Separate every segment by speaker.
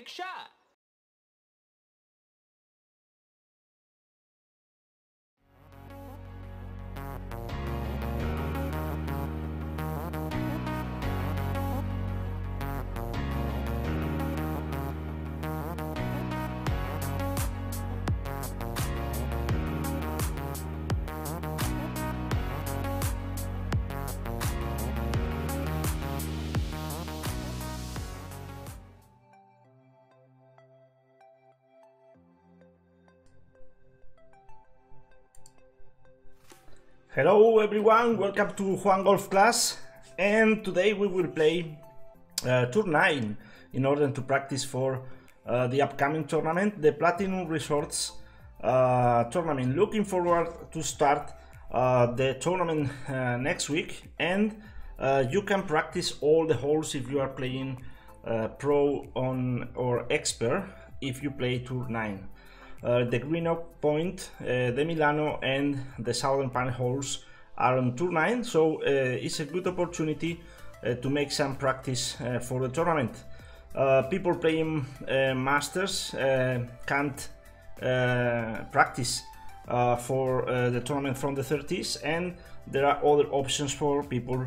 Speaker 1: big shot.
Speaker 2: Hello everyone, welcome to Juan Golf class, and today we will play Tour 9 in order to practice for the upcoming tournament, the Platinum Resorts tournament. Looking forward to start the tournament next week, and you can practice all the holes if you are playing Pro on or Expert if you play Tour 9. The Greenpoint, the Milano and the Southern Pan holes are on Tour 9, so it's a good opportunity to make some practice for the tournament. People playing Masters can't practice for the tournament from the 30s, and there are other options for people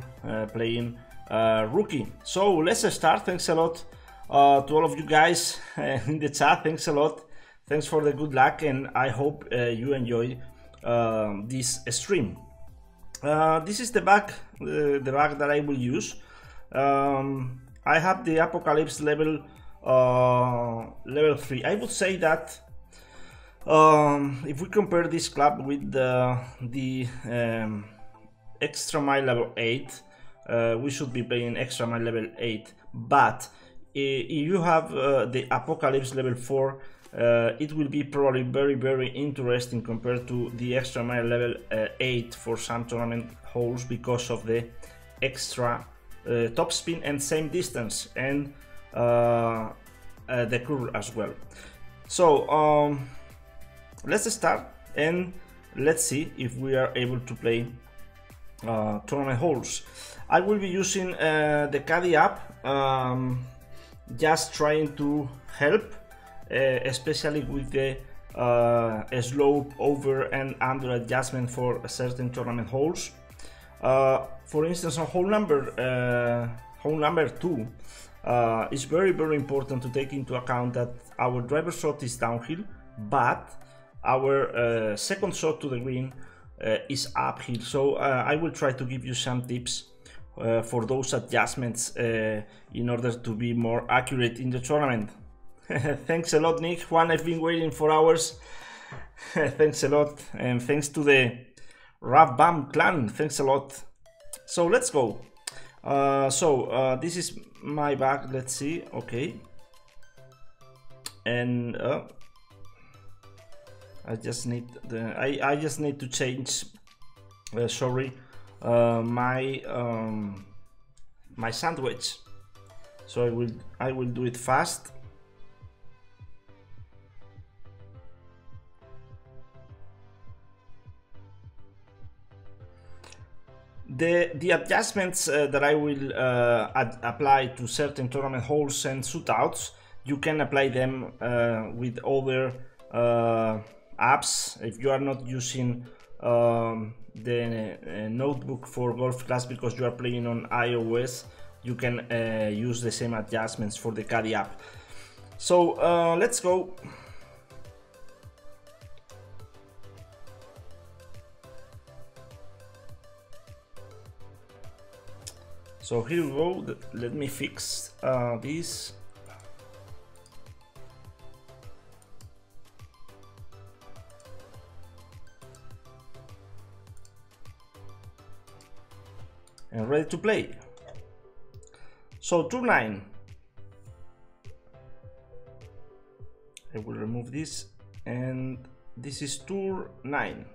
Speaker 2: playing Rookie. So let's start. Thanks a lot to all of you guys in the chat. Thanks a lot. Thanks for the good luck, and I hope you enjoy this stream. This is the bag that I will use. I have the Apocalypse level 3. I would say that if we compare this club with the Extra Mile level 8, we should be playing Extra Mile level 8. But if you have the Apocalypse level 4, it will be probably very interesting compared to the Extra Mile level 8 for some tournament holes, because of the extra topspin and same distance, and the curve as well. So let's start and let's see if we are able to play tournament holes. I will be using the Caddy app, just trying to help, especially with the slope over and under adjustment for certain tournament holes. For instance, on hole number 2, it's very important to take into account that our driver shot is downhill, but our second shot to the green is uphill. So I will try to give you some tips for those adjustments in order to be more accurate in the tournament. Thanks a lot, Nick. Juan, I've been waiting for hours. Thanks a lot, and thanks to the Rav Bam clan. Thanks a lot. So let's go. This is my bag. Let's see. Okay, and I just need to change. Sorry, my sandwich. So I will do it fast. The adjustments that I will apply to certain tournament holes and shootouts, you can apply them with other apps. If you are not using the notebook for golf class because you are playing on iOS, you can use the same adjustments for the Caddy app. So let's go. So here we go. Let me fix this. And ready to play. So Tour 9. I will remove this, and this is Tour 9.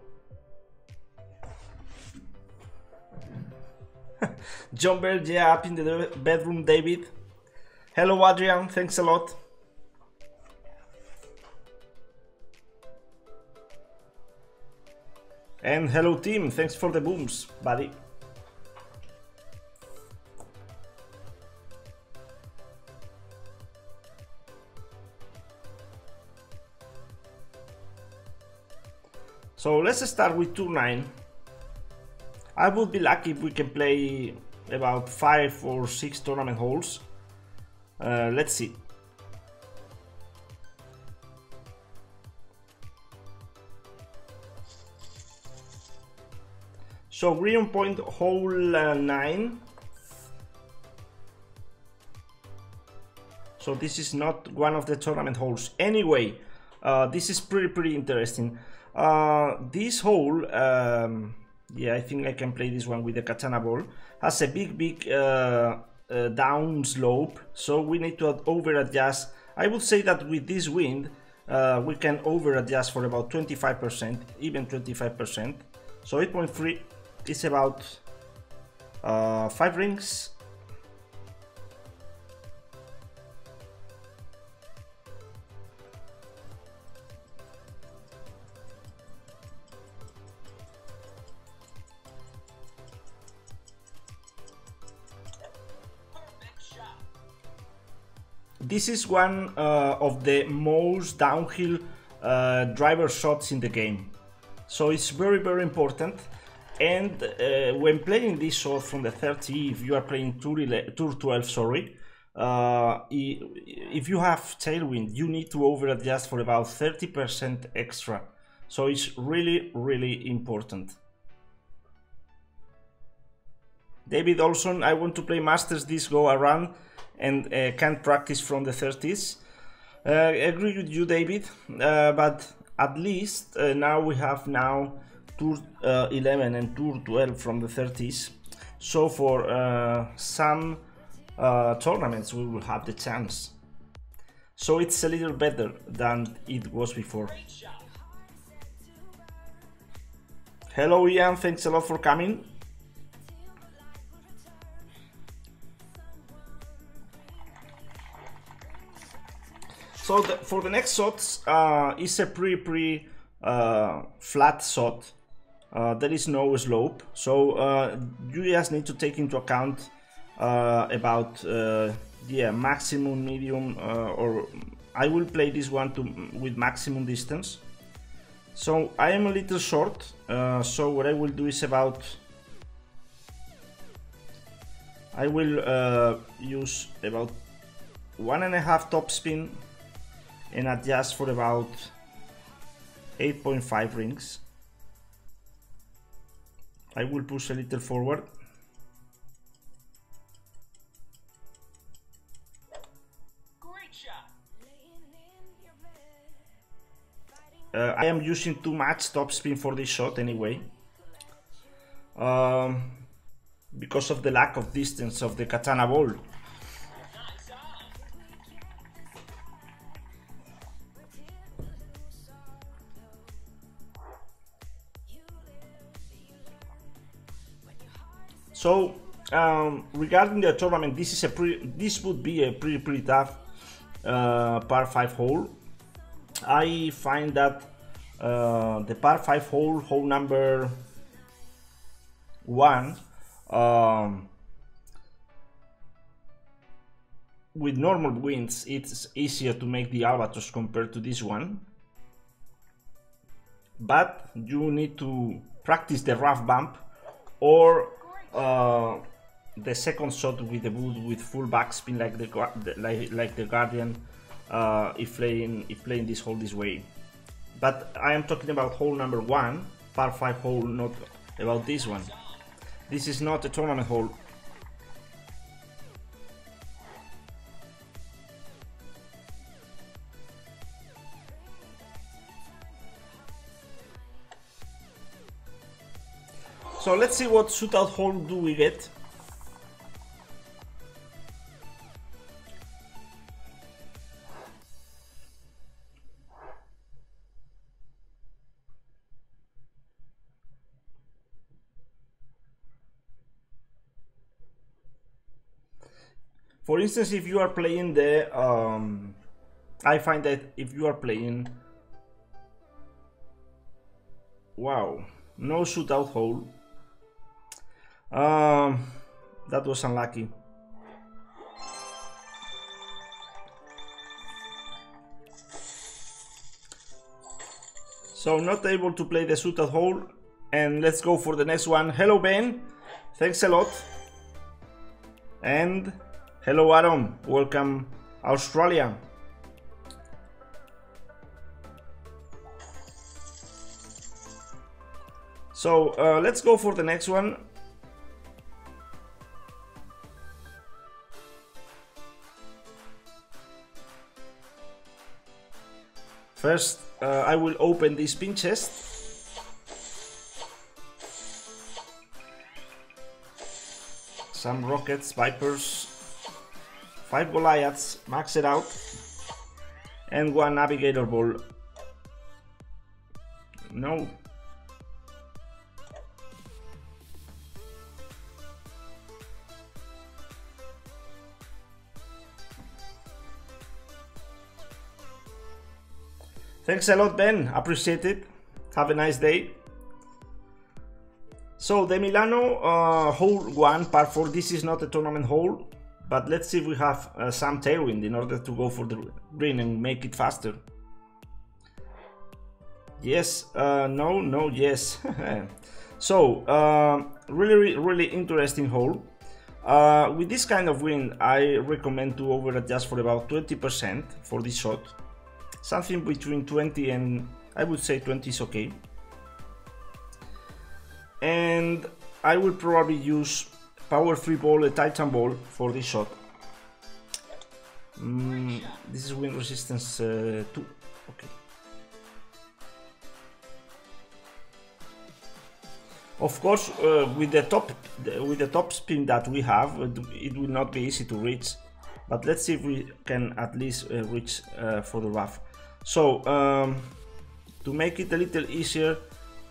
Speaker 2: John Bell, yeah, up in the bedroom, David. Hello, Adrian, thanks a lot. And hello, team, thanks for the booms, buddy. So let's start with turn 9. I would be lucky if we can play about 5 or 6 tournament holes. Let's see. So Greenpoint hole 9. So this is not one of the tournament holes. Anyway, this is pretty interesting. This hole, yeah, I think I can play this one with the katana ball. Has a big down slope, so we need to over adjust. I would say that with this wind, we can over adjust for about 25%, even 25%. So 8.3 is about 5 rings. This is one of the most downhill driver shots in the game, so it's very important. And when playing this shot from the 30, if you are playing tour 12, sorry, if you have tailwind, you need to over adjust for about 30% extra, so it's really important. David Olson, I want to play Masters this go around and can't practice from the 30s. Agree with you, David, but at least now we have Tour 11 and Tour 12 from the 30s. So for some tournaments we will have the chance. So it's a little better than it was before. Hello Ian, thanks a lot for coming. So for the next shots, it's a pretty flat shot. There is no slope, so you just need to take into account about yeah, maximum, medium, or I will play this one with maximum distance. So I am a little short, so what I will do is I will use about 1.5 topspin and adjust for about 8.5 rings. I will push a little forward. Great shot. I am using too much topspin for this shot anyway, because of the lack of distance of the katana ball. So regarding the tournament, this would be a pretty tough par 5 hole. I find that the par 5 hole number 1, with normal winds, it's easier to make the albatross compared to this one. But you need to practice the rough bump or the second shot with the wood with full backspin like the Guardian, if playing this hole this way. But I am talking about hole number 1, par 5 hole, not about this one. This is not a tournament hole. So let's see what shootout hole do we get. For instance, if you are playing the I find that if you are playing, wow, no shootout hole. That was unlucky. So not able to play the suited hole, and let's go for the next one. Hello Ben, thanks a lot. And hello Adam, welcome Australia. So let's go for the next one. First, I will open this pin chest. Some rockets, vipers, 5 Goliaths, max it out, and 1 navigator ball. No. Thanks a lot, Ben. Appreciate it. Have a nice day. So the Milano hole 1, par 4. This is not a tournament hole, but let's see if we have some tailwind in order to go for the green and make it faster. Yes, no, yes. So really interesting hole. With this kind of wind, I recommend to over adjust for about 20% for this shot. Something between 20 and I would say 20 is okay. And I will probably use power 3 ball, a Titan ball for this shot. This is wind resistance 2. Okay. Of course, with the top spin that we have, it will not be easy to reach. But let's see if we can at least reach for the rough. So to make it a little easier,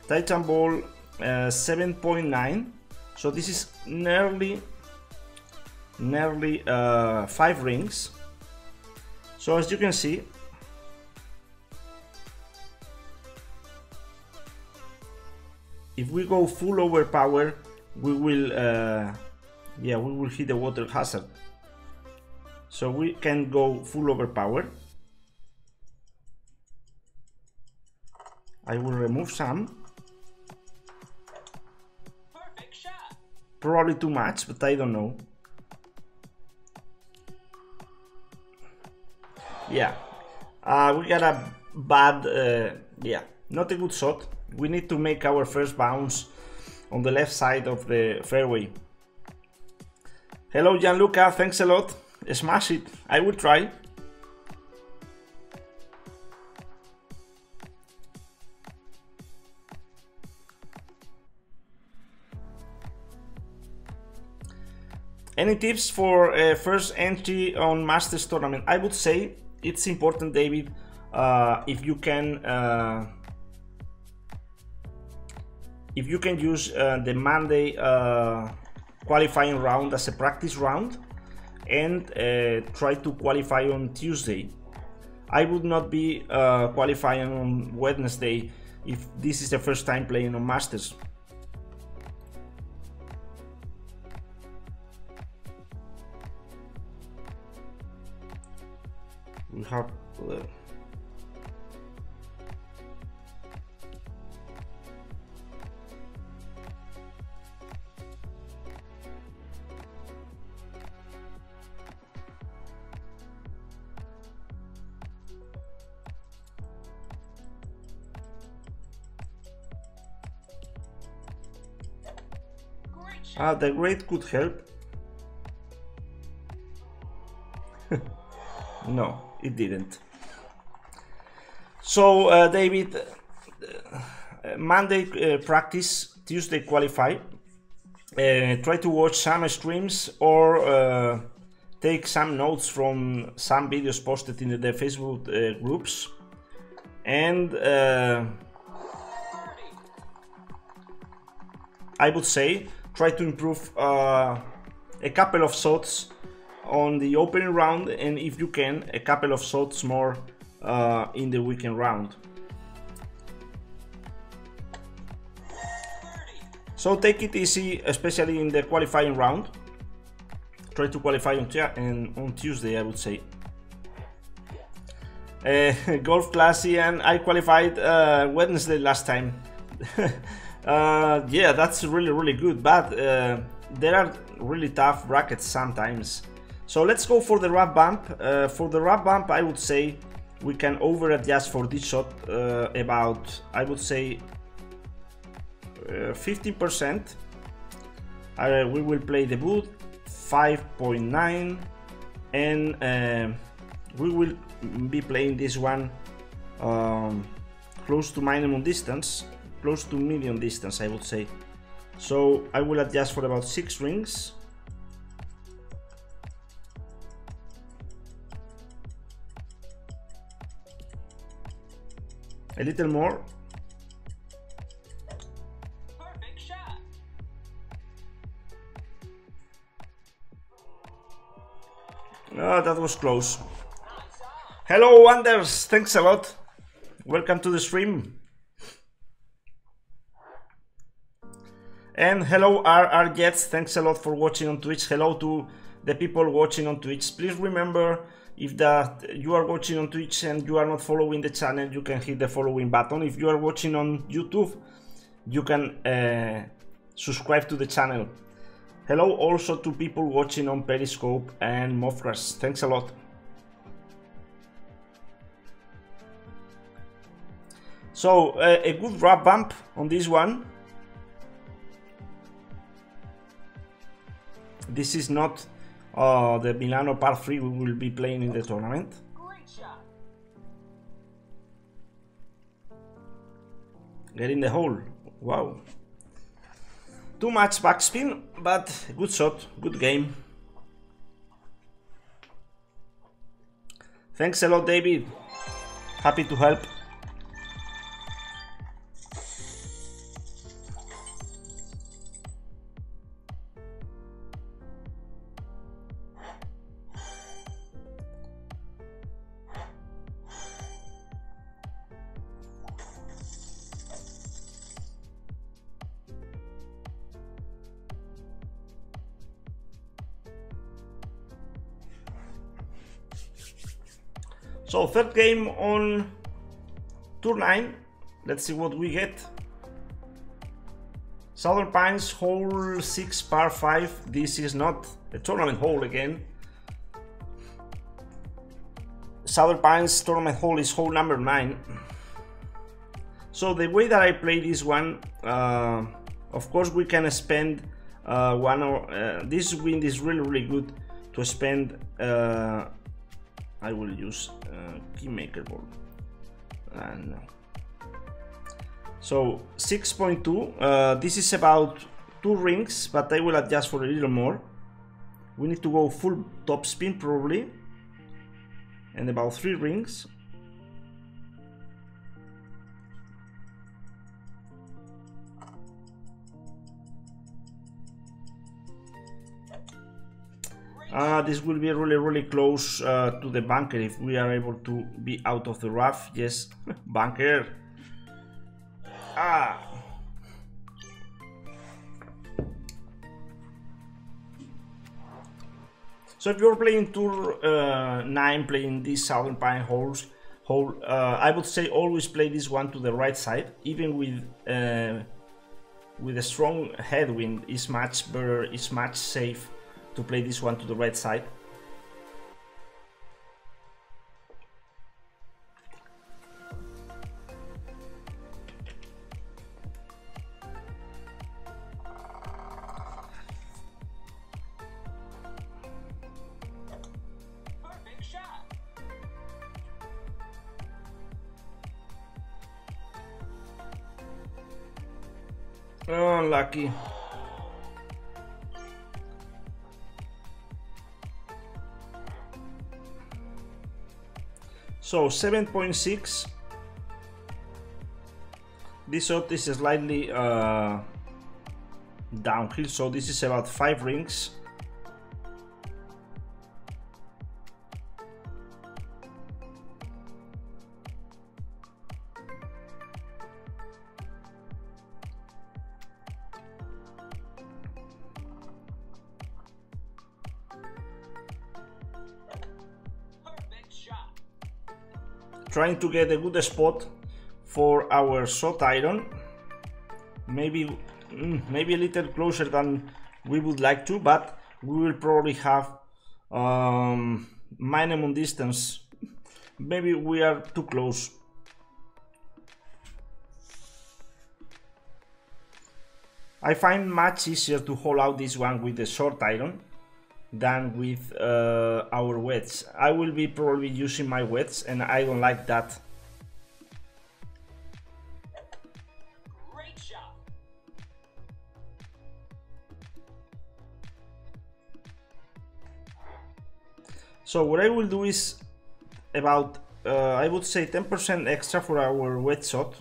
Speaker 2: Titan ball 7.9. So this is nearly 5 rings. So as you can see, if we go full overpower, we will hit the water hazard. So we can go full overpower. I will remove some.
Speaker 1: Perfect shot.
Speaker 2: Probably too much, but I don't know. Yeah, we got a bad, not a good shot. We need to make our first bounce on the left side of the fairway. Hello Gianluca, thanks a lot. Smash it. I will try. Any tips for first entry on Masters tournament? I would say it's important, David, if you can use the Monday qualifying round as a practice round and try to qualify on Tuesday. I would not be qualifying on Wednesday if this is the first time playing on Masters. We have the grade could help. No, it didn't. So David, Monday practice, Tuesday qualify. Try to watch some streams or take some notes from some videos posted in the Facebook groups, and I would say try to improve a couple of shots on the opening round, and if you can, a couple of shots more in the weekend round. So take it easy, especially in the qualifying round. Try to qualify on Tuesday, I would say. Golf class, and I qualified Wednesday last time. Yeah, that's really good, but there are really tough brackets sometimes. So let's go for the rough bump. For the rough bump, I would say we can over adjust for this shot about, I would say, 15%. We will play the boot 5.9, and we will be playing this one close to minimum distance, close to medium distance, I would say. So I will adjust for about 6 rings. A little more.
Speaker 1: Perfect shot.
Speaker 2: Oh, that was close. Hello, Anders. Thanks a lot. Welcome to the stream. And hello, RR Jets. Thanks a lot for watching on Twitch. Hello to the people watching on Twitch. Please remember, if you are watching on Twitch and you are not following the channel, you can hit the following button. If you are watching on YouTube, you can subscribe to the channel. Hello also to people watching on Periscope and Mofras. Thanks a lot. So a good wrap bump on this one. This is not the Milano par 3 we will be playing in the tournament.
Speaker 1: Great shot.
Speaker 2: Get in the hole. Wow. Too much backspin, but good shot, good game. Thanks a lot, David. Happy to help. So third game on Tour 9. Let's see what we get. Southern Pines, hole 6, par 5. This is not a tournament hole again. Southern Pines tournament hole is hole number 9. So the way that I play this one, of course we can spend this wind is really good to spend. I will use Keymaker ball. And so 6.2. This is about 2 rings, but I will adjust for a little more. We need to go full top spin probably, and about 3 rings. This will be really close to the bunker if we are able to be out of the rough. Yes, bunker. So if you're playing Tour 9, playing these Southern Pine hole, I would say always play this one to the right side. Even with a strong headwind, is much better, is much safe to play this one to the right side.
Speaker 1: Perfect shot.
Speaker 2: Unlucky. So 7.6. This shot is slightly downhill, so this is about 5 rings. trying to get a good spot for our shot iron. Maybe maybe a little closer than we would like to, but we will probably have minimum distance. Maybe we are too close. I find much easier to hold out this one with the short iron than with our wedge. I will be probably using my wedge, and I don't like that.
Speaker 1: Great shot.
Speaker 2: So what I will do is about I would say 10% extra for our wedge shot.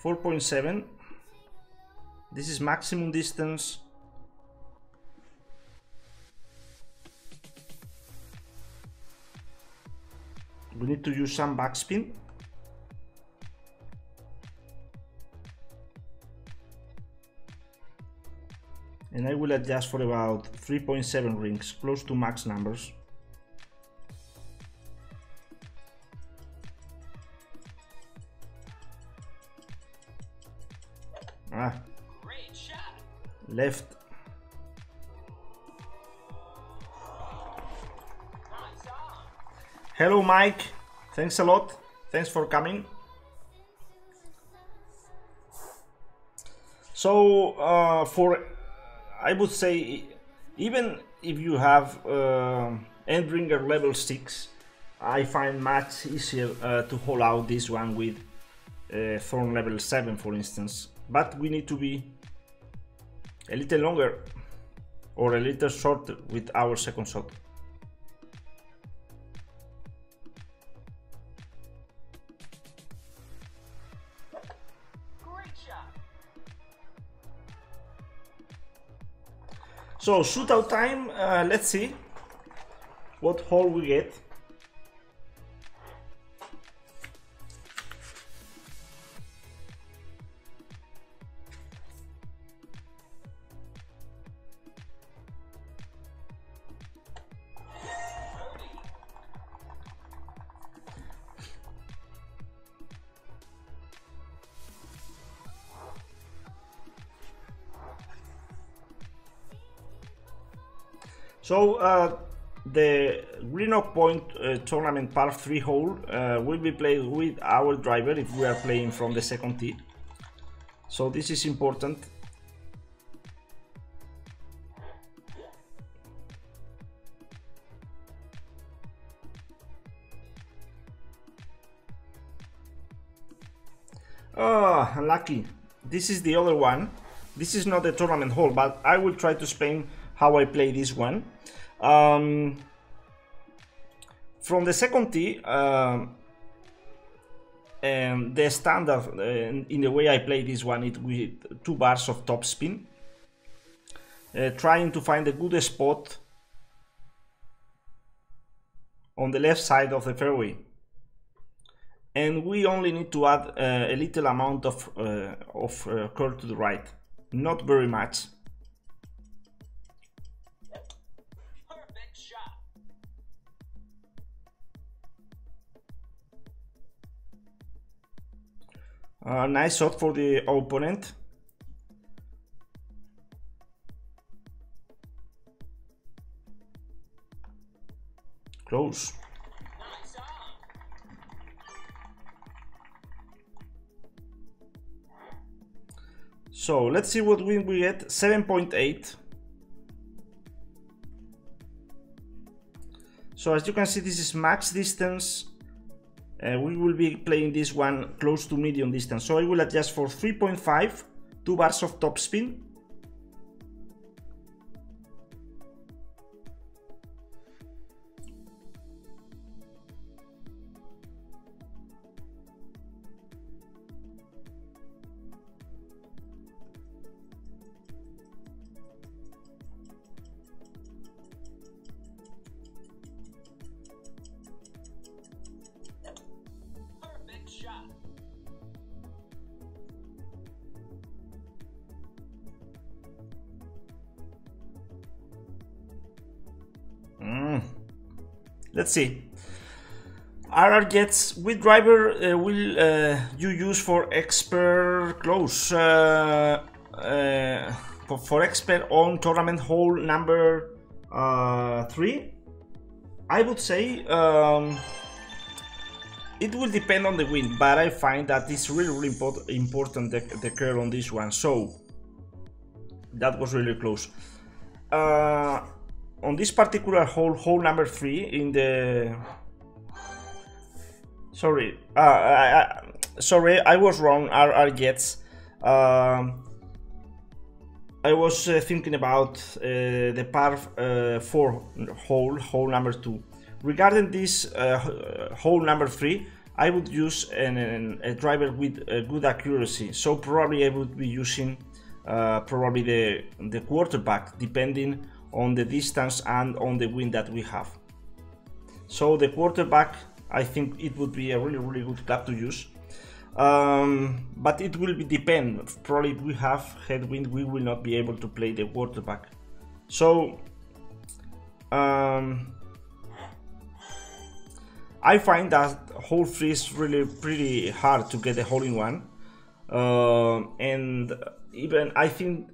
Speaker 2: .7. This is maximum distance. We need to use some backspin. And I will adjust for about 3.7 rings, close to max numbers.
Speaker 1: Great shot.
Speaker 2: Left.
Speaker 1: Nice on.
Speaker 2: Hello Mike, thanks a lot, thanks for coming. So I would say, even if you have Endringer level 6, I find much easier to hold out this one with Thorn level 7, for instance. But we need to be a little longer or a little shorter with our second shot.
Speaker 1: Great shot.
Speaker 2: So shootout time, let's see what hole we get. So the Greenpoint tournament par 3 hole will be played with our driver if we are playing from the second tee. So this is important. Oh, unlucky. This is the other one. This is not the tournament hole, but I will try to explain how I play this one. From the second tee, and the standard in the way I play this one is with 2 bars of topspin, trying to find a good spot on the left side of the fairway, and we only need to add a little amount of curve to the right, not very much. Nice shot for the opponent. Close.
Speaker 1: Nice on.
Speaker 2: So let's see what win we get. 7.8. So as you can see, this is max distance. We will be playing this one close to medium distance, so I will adjust for 3.5, 2 bars of topspin.
Speaker 1: Shot.
Speaker 2: Let's see. RR gets which driver will you use for expert close? For expert on tournament hole number 3, I would say it will depend on the wind, but I find that it's really important the curl on this one. So that was really close. On this particular hole number 3 in the sorry, I was wrong. RR gets. I was thinking about the par 4 hole number 2. Regarding this hole number 3, I would use a driver with good accuracy. So probably I would be using probably the quarterback, depending on the distance and on the wind that we have. So the quarterback, I think it would be a really good club to use. But it will depend. Probably if we have headwind, we will not be able to play the quarterback. So I find that hole 3 is really pretty hard to get a hole in one, and even I think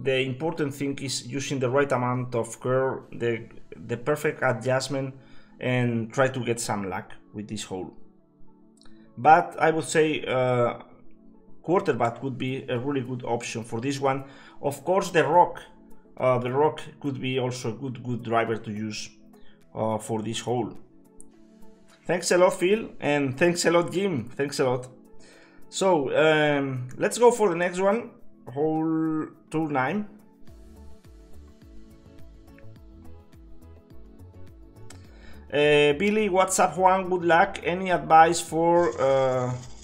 Speaker 2: the important thing is using the right amount of curl, the perfect adjustment, and try to get some luck with this hole. But I would say quarterback would be a really good option for this one. Of course, the rock could be also a good driver to use for this hole. Thanks a lot, Phil, and thanks a lot, Jim. Thanks a lot. So let's go for the next one, hole 9. Billy, what's up, Juan? Good luck. Any advice for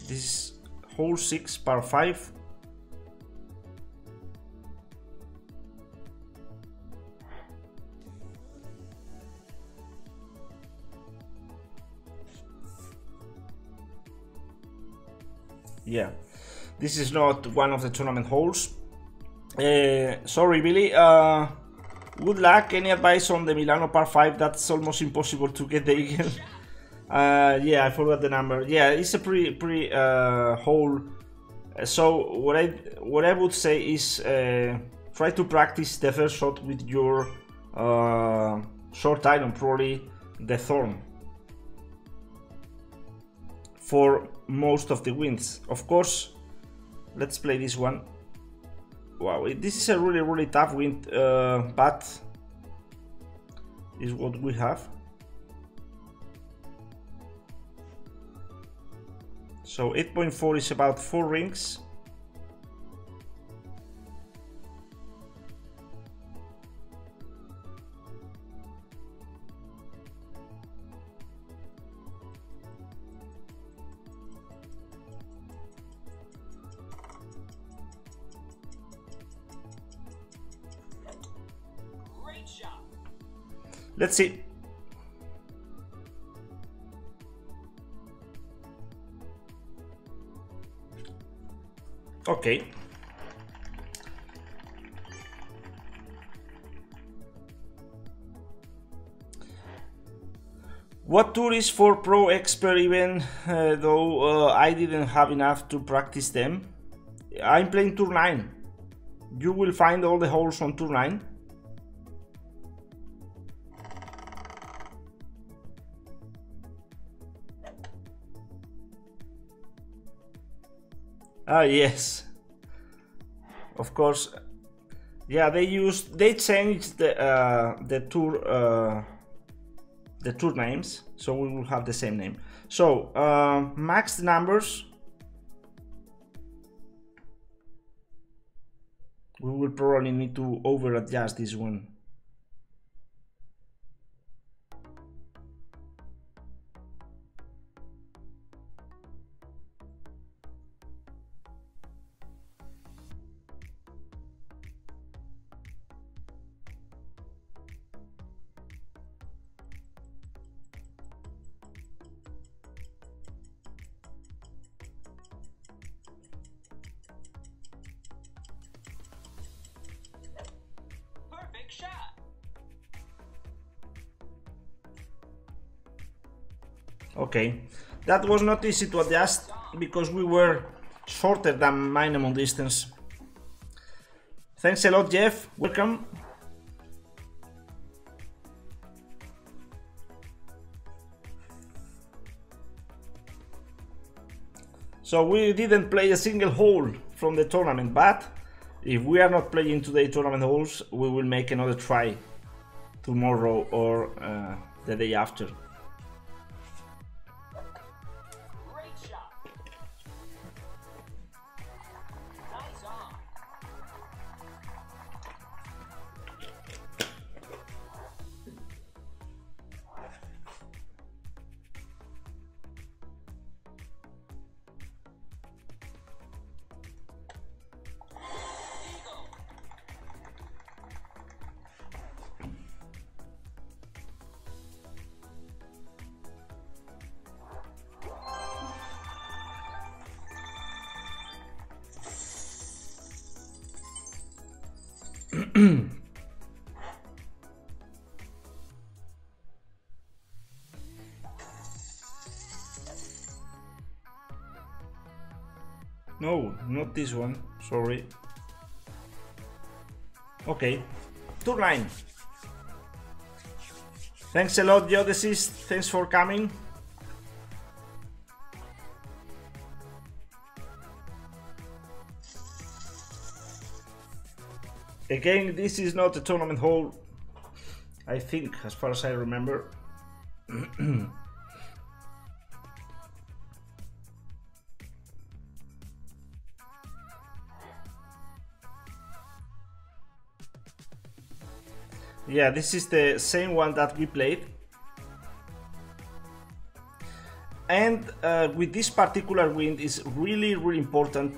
Speaker 2: this hole 6, par 5? Yeah, this is not one of the tournament holes. Sorry, Billy. Good luck. Any advice on the Milano par 5? That's almost impossible to get the eagle. Yeah, I forgot the number. Yeah, it's a pretty hole. So what I would say is try to practice the first shot with your short iron, probably the thorn, for most of the winds. Of course, let's play this one. Wow, this is a really tough wind, but is what we have. So 8.4 is about 4 rings. Let's see. Okay. What tour is for pro expert even though I didn't have enough to practice them? I'm playing tour 9. You will find all the holes on tour 9. Ah, yes, of course. Yeah, they changed the tour names, so we will have the same name. So max numbers, we will probably need to over adjust this one.
Speaker 1: Perfect shot.
Speaker 2: Okay, that was not easy to adjust because we were shorter than minimum distance. Thanks a lot, Jeff. Welcome. So we didn't play a single hole from the tournament, but if we are not playing today tournament holes, we will make another try tomorrow or the day after.
Speaker 1: Great shot. Nice on.
Speaker 2: No, not this one, sorry. Okay, turn 9. Thanks a lot, Geodesist, thanks for coming. Again, this is not a tournament hole, I think, as far as I remember. Yeah, this is the same one that we played. And with this particular wind is really important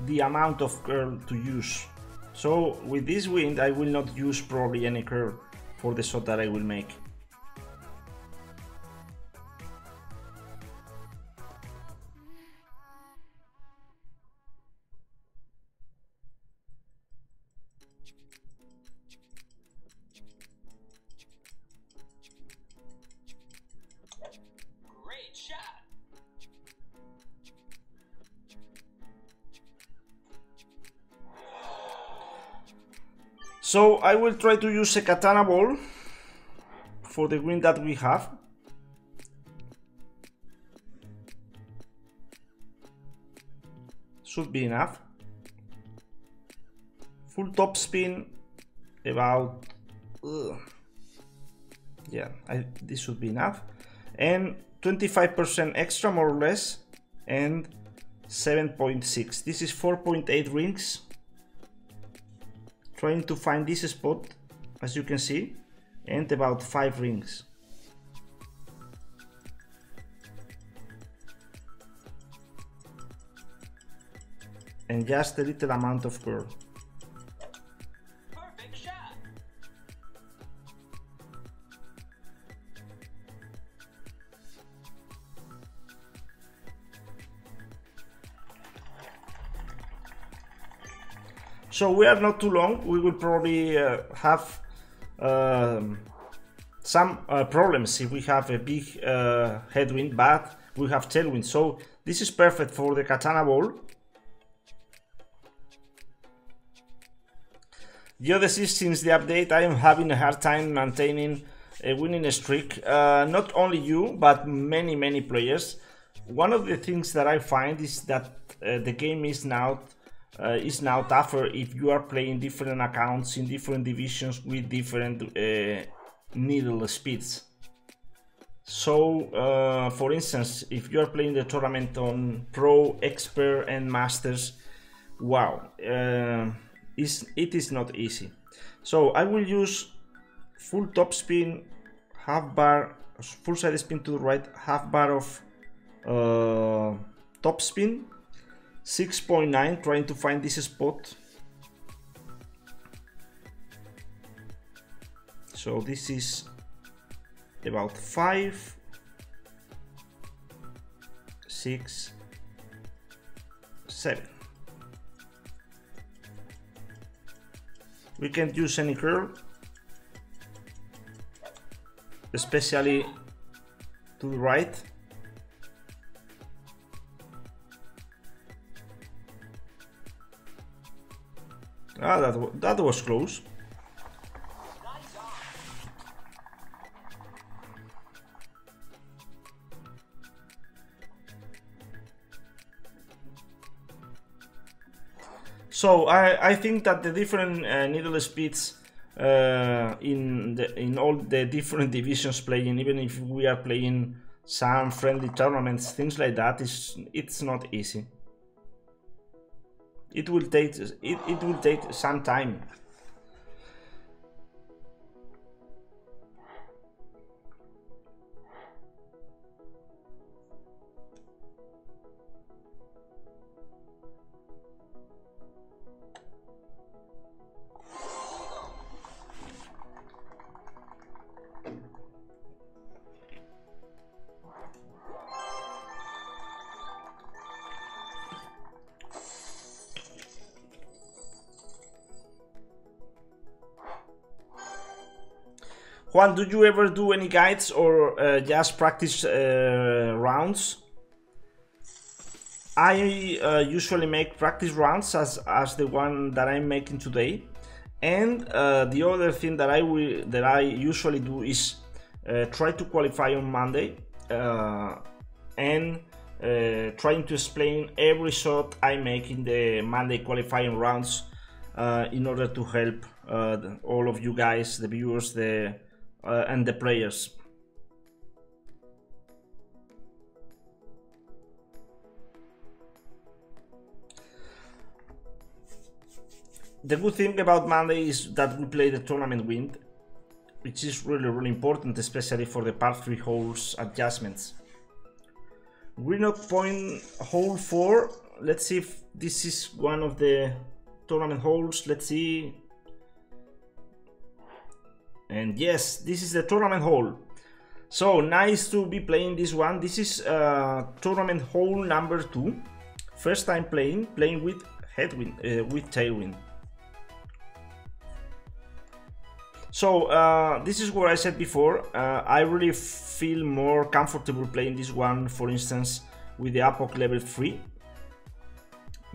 Speaker 2: the amount of curl to use. So with this wind I will not use probably any curl for the shot that I will make.
Speaker 1: Great shot.
Speaker 2: So I will try to use a katana ball for the wind that we have. Should be enough. Full top spin about yeah, this should be enough, and 25% extra more or less, and 7.6. This is 4.8 rings. Trying to find this spot, as you can see, and about 5 rings. And just a little amount of curl.
Speaker 1: Perfect shot.
Speaker 2: So we are not too long. We will probably have some problems if we have a big headwind, but we have tailwind. So this is perfect for the katana ball. Geodesist, since the update, I am having a hard time maintaining a winning streak. Not only you, but many players. One of the things that I find is that the game is now tougher if you are playing different accounts in different divisions with different needle speeds. So, for instance, if you are playing the tournament on Pro, Expert, and Masters, wow. It is not easy. So I will use full top spin, half bar, full side spin to the right, half bar of top spin, 6.9, trying to find this spot. So this is about 5, 6, 7. We can't use any curl, especially to the right. Ah, that was close.
Speaker 1: Nice on.
Speaker 2: So I think that the different needle speeds in all the different divisions playing, even if we are playing some friendly tournaments, things like that, it's not easy. It will take some time. Juan, do you ever do any guides or just practice rounds? I usually make practice rounds as the one that I'm making today, and the other thing that I usually do is try to qualify on Monday and trying to explain every shot I make in the Monday qualifying rounds in order to help all of you guys, the viewers, and the players. The good thing about Monday is that we play the tournament wind, which is really important, especially for the par 3 holes adjustments. Greenpoint hole 4. Let's see if this is one of the tournament holes. Let's see. And yes, this is the tournament hole. So nice to be playing this one. This is tournament hole number 2. First time playing with headwind, with tailwind. So this is what I said before. I really feel more comfortable playing this one, for instance, with the APOC level 3,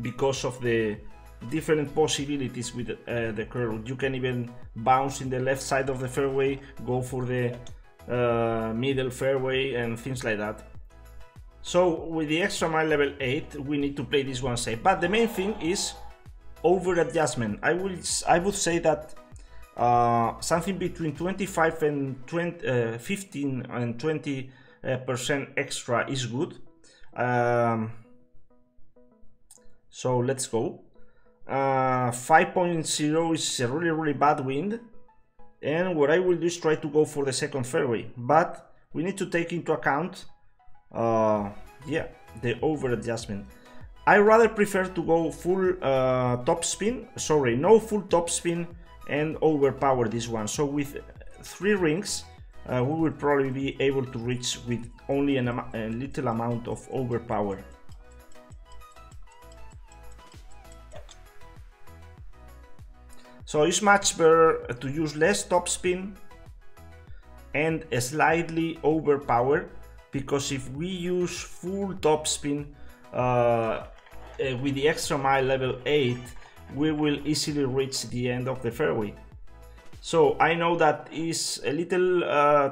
Speaker 2: because of the different possibilities with the curve. You can even bounce in the left side of the fairway, go for the middle fairway and things like that. So with the extra mile level 8 we need to play this one safe, but the main thing is over adjustment. I would say that something between 25 and 15 and 20% extra is good. So let's go. 5.0 is a really bad wind, and what I will do is try to go for the second fairway, but we need to take into account yeah, the over adjustment. I rather prefer to go full top spin, sorry, no full top spin, and overpower this one. So with 3 rings we will probably be able to reach with only a little amount of overpower. So it's much better to use less topspin and slightly overpower, because if we use full topspin with the extra mile level 8, we will easily reach the end of the fairway. So I know that is a little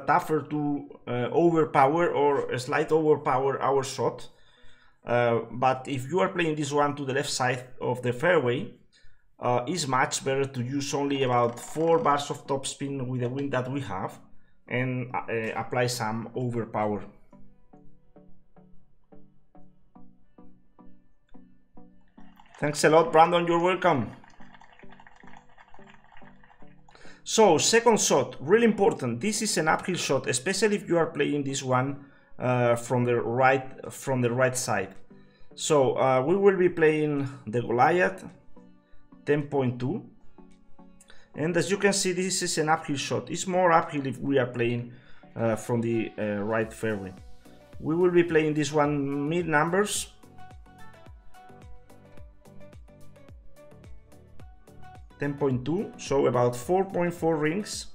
Speaker 2: tougher to overpower or a slight overpower our shot, but if you are playing this one to the left side of the fairway, it's much better to use only about 4 bars of topspin with the wind that we have and apply some overpower. Thanks a lot, Brandon, you're welcome. So second shot, really important. This is an uphill shot, especially if you are playing this one from the right side. So we will be playing the Goliath 10.2, and as you can see, this is an uphill shot. It's more uphill if we are playing from the right fairway. We will be playing this one mid numbers. .2, so about 4.4 rings.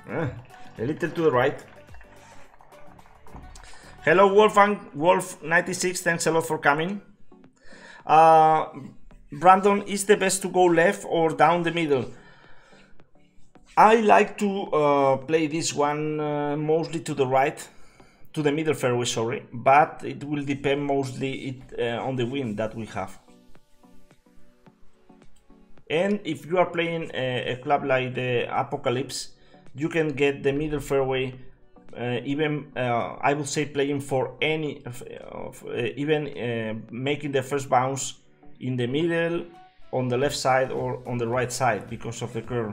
Speaker 2: A little to the right. Hello Wolf96, thanks a lot for coming. Brandon, is the best to go left or down the middle? I like to play this one mostly to the right, to the middle fairway, sorry, but it will depend mostly on the wind that we have. And if you are playing a club like the Apocalypse, you can get the middle fairway, even I would say playing for any, even making the first bounce in the middle, on the left side or on the right side because of the curve.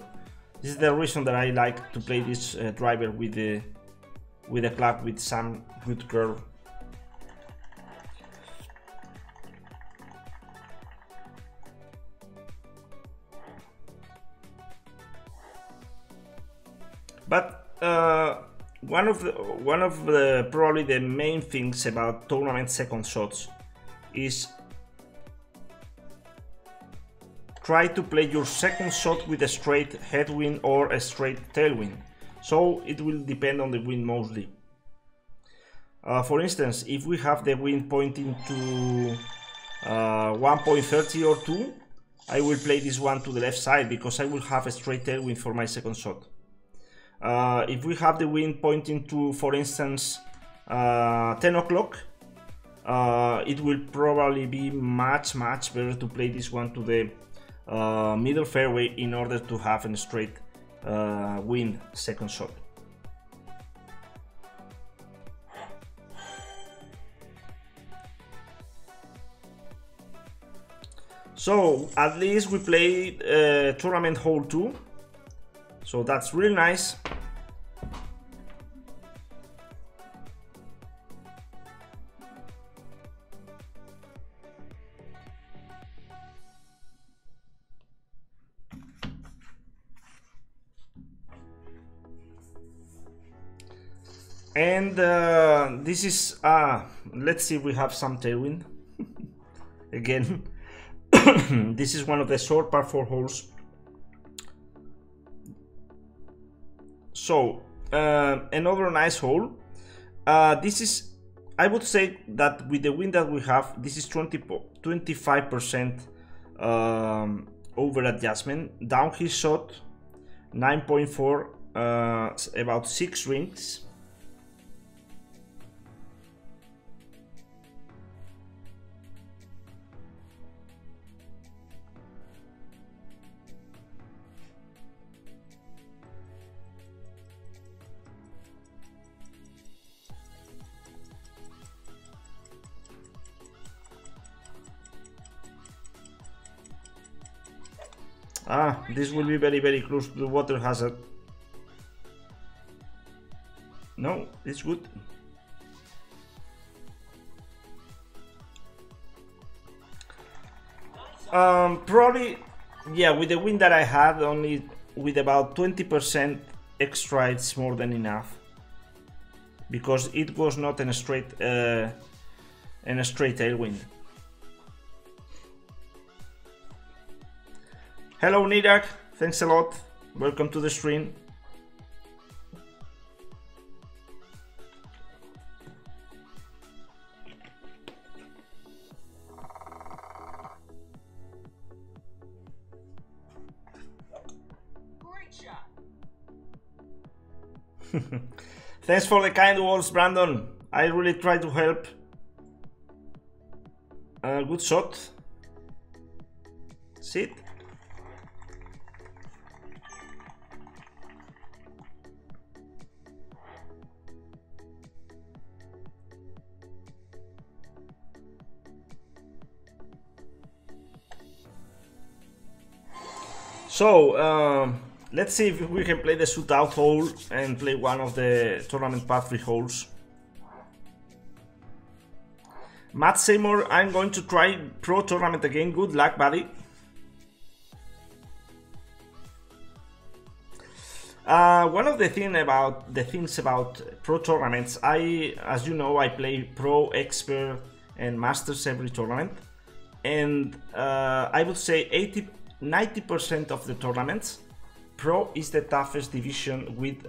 Speaker 2: This is the reason that I like to play this driver with a club with some good curve. But one of the probably the main things about tournament second shots is try to play your second shot with a straight headwind or a straight tailwind. So it will depend on the wind mostly. For instance, if we have the wind pointing to 1.30 or 2, I will play this one to the left side because I will have a straight tailwind for my second shot. If we have the wind pointing to, for instance, 10 o'clock, it will probably be much better to play this one to the middle fairway in order to have a straight wind second shot. So at least we played tournament hole 2, so that's really nice. And this is, let's see if we have some tailwind again. This is one of the short par 4 holes. So another nice hole. This is, I would say that with the wind that we have, this is 25% over adjustment. Downhill shot 9.4, about 6 rings. This will be very close to the water hazard. No, it's good. Probably, yeah, with the wind that I had, only with about 20% extra, it's more than enough. Because it was not in a straight tailwind. Hello Nidak, thanks a lot. Welcome to the stream.
Speaker 1: Great shot.
Speaker 2: Thanks for the kind words, Brandon. I really try to help. Good shot. Sit. So let's see if we can play the shootout hole and play one of the tournament par 3 holes. Matt Seymour, I'm going to try pro tournament again. Good luck, buddy. One of the things about pro tournaments, as you know, I play pro, expert, and masters every tournament, and I would say 90% of the tournaments, Pro is the toughest division with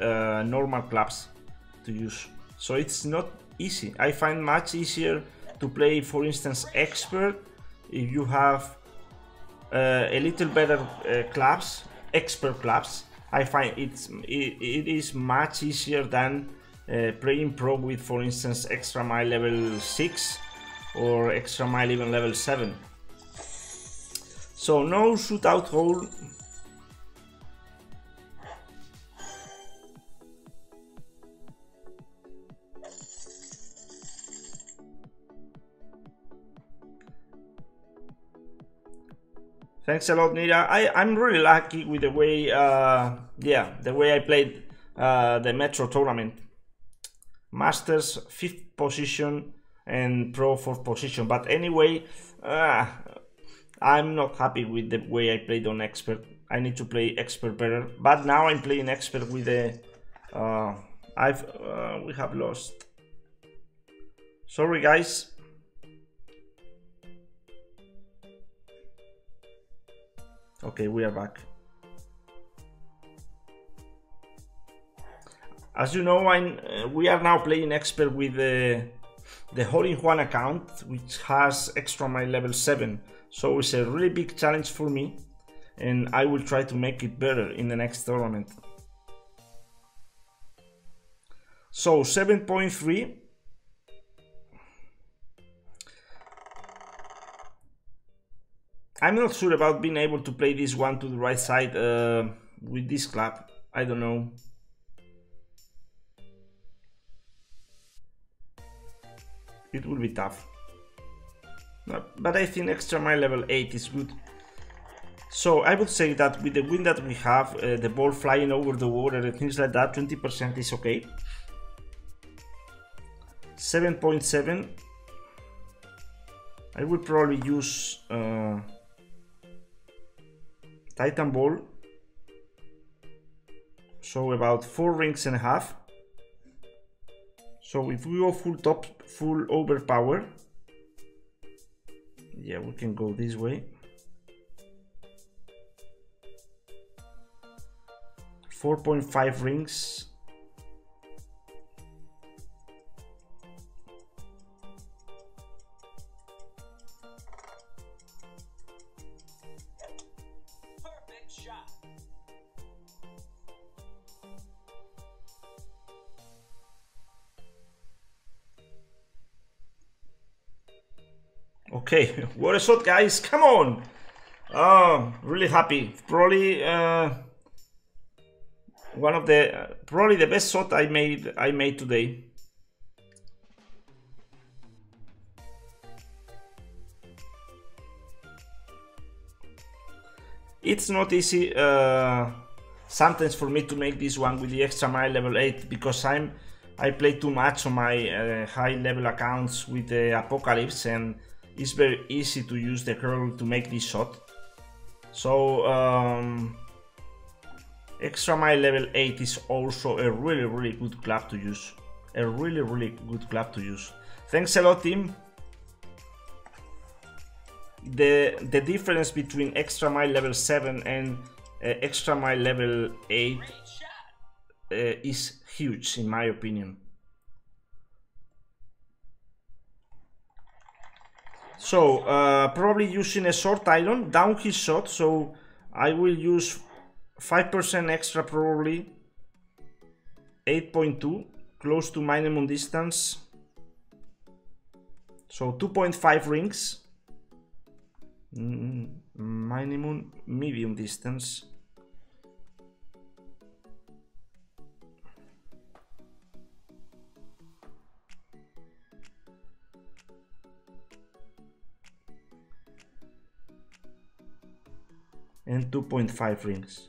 Speaker 2: normal clubs to use, so it's not easy. I find much easier to play, for instance, Expert if you have a little better clubs, Expert clubs. I find it is much easier than playing Pro with, for instance, Extra Mile level 6 or Extra Mile even level 7. So no shootout hole. Thanks a lot, Nira. I'm really lucky with the way, the way I played the Metro tournament. Masters 5th position and Pro 4th position. But anyway, I'm not happy with the way I played on Expert. I need to play Expert better. But now I'm playing Expert with the. We have lost. Sorry, guys. Okay, we are back. As you know, we are now playing Expert with the Hole-in-One account, which has Extra Mile level 7. So it's a really big challenge for me, and I will try to make it better in the next tournament. So 7.3. I'm not sure about being able to play this one to the right side with this club. I don't know. It will be tough. But I think Extra Mile level 8 is good. So I would say that with the wind that we have, the ball flying over the water and things like that, 20% is okay. 7.7. I would probably use Titan Ball, so about 4 rings and a half. So if we go full top, full overpower, yeah, we can go this way. 4.5 rings. Okay, what a shot, guys! Come on! Oh, really happy. Probably one of the probably the best shot I made today. It's not easy sometimes for me to make this one with the Extra Mile level 8 because I play too much on my high level accounts with the Apocalypse, and it's very easy to use the curl to make this shot. So Extra Mile level 8 is also a really good club to use. A really good club to use. Thanks a lot, team. The difference between Extra Mile level 7 and Extra Mile level 8 is huge in my opinion. So probably using a short iron, downhill shot, so I will use 5% extra, probably 8.2, close to minimum distance, so 2.5 rings, minimum medium distance. And 2.5 rings.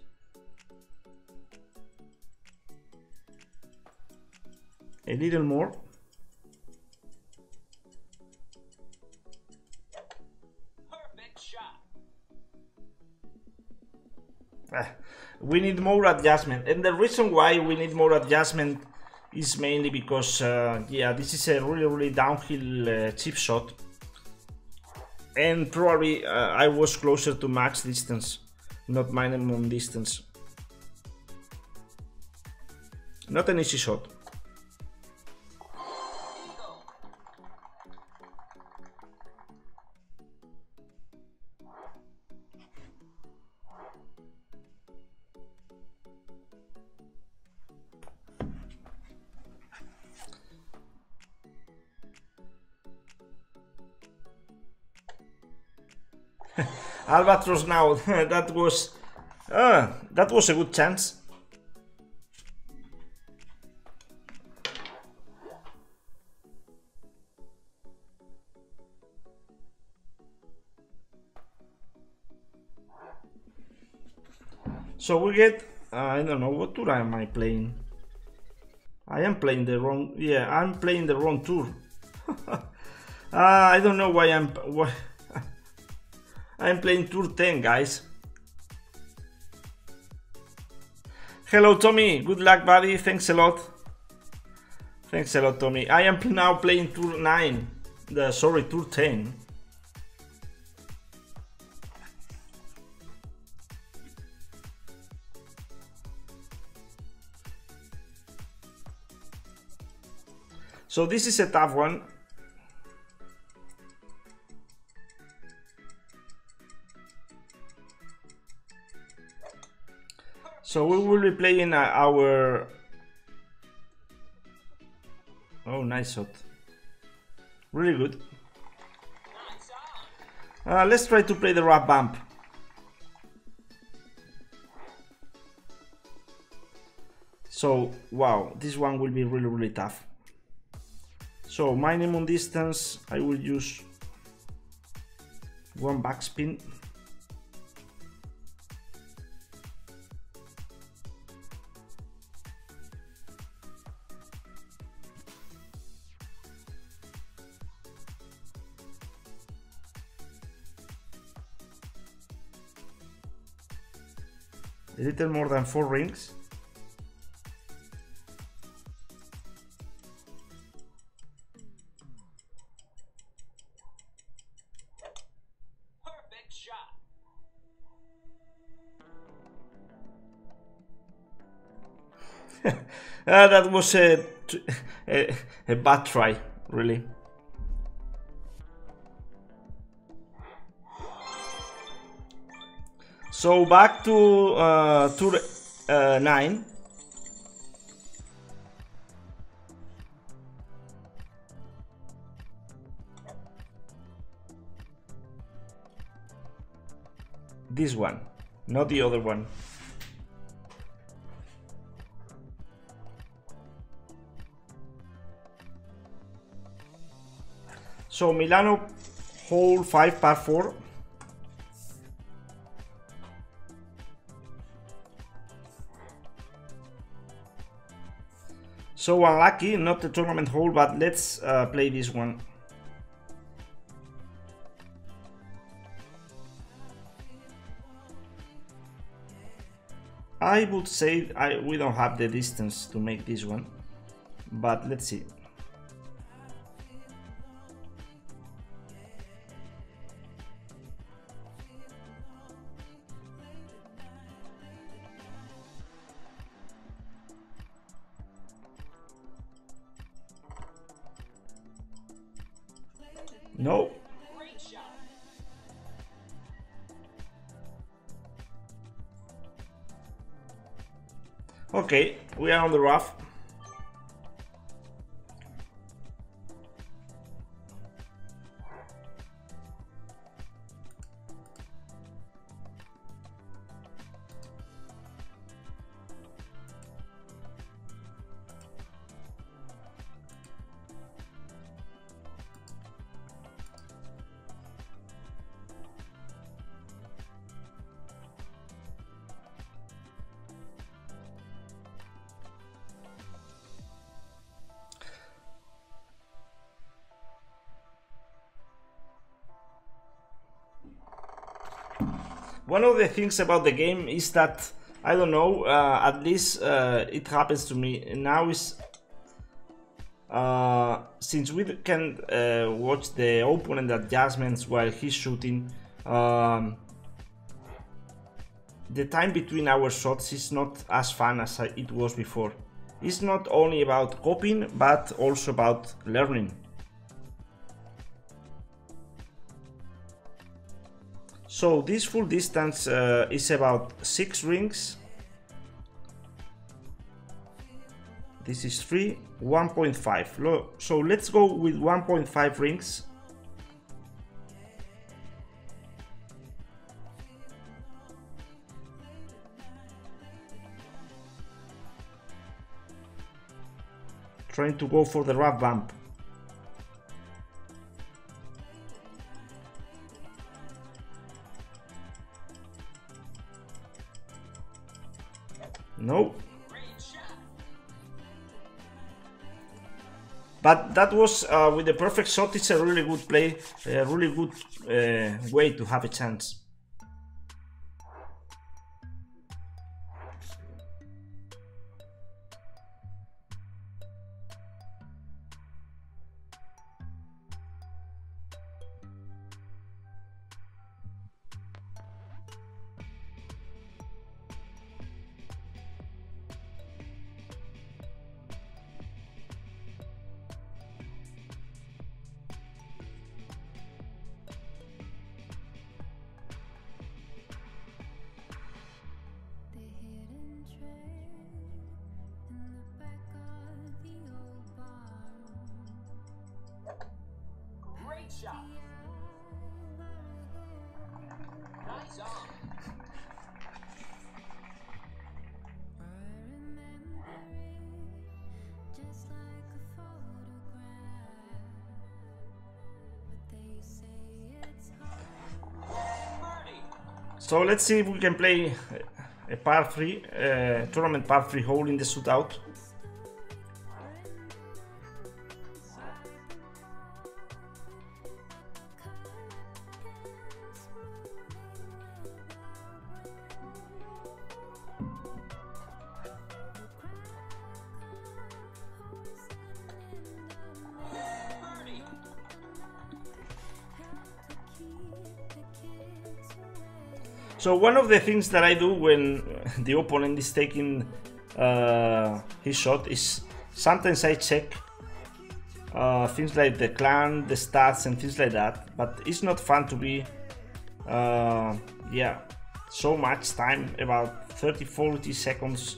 Speaker 2: A little more.
Speaker 1: Perfect shot.
Speaker 2: We need more adjustment, and the reason why we need more adjustment is mainly because yeah, this is a really downhill chip shot, and probably I was closer to max distance, not minimum distance. Not an easy shot. Albatross now. That was a good chance. So we get, I don't know, what tour am I playing? I am playing the wrong, yeah, I'm playing the wrong tour. I don't know why I'm playing tour 10, guys. Hello, Tommy, good luck, buddy, thanks a lot. Thanks a lot, Tommy. I am now playing tour 9, sorry, tour 10. So this is a tough one. So we will be playing our... Oh, nice shot. Really good. Let's try to play the rough bump. So, wow, this one will be really, really tough. So minimum distance, I will use one backspin. A little more than 4 rings. That was a bad try, really. So back to tour 9. This one, not the other one. So Milano hole 5 par 4. So unlucky, not the tournament hole, but let's play this one. I would say we don't have the distance to make this one, but let's see. No. Okay, we are on the rough. One of the things about the game is that, I don't know, at least it happens to me now, is since we can watch the opponent adjustments while he's shooting, the time between our shots is not as fun as it was before. It's not only about copying, but also about learning. So this full distance is about 6 rings. This is 3, 1.5. So let's go with 1.5 rings. Trying to go for the rough bump. No. But that was with the perfect shot. It's a really good play, a really good way to have a chance.
Speaker 1: Shot. Nice on.
Speaker 2: So let's see if we can play a par 3, tournament par 3 hole in the shootout. So one of the things that I do when the opponent is taking his shot is sometimes I check things like the clan, the stats and things like that, but it's not fun to be yeah, so much time, about 30-40 seconds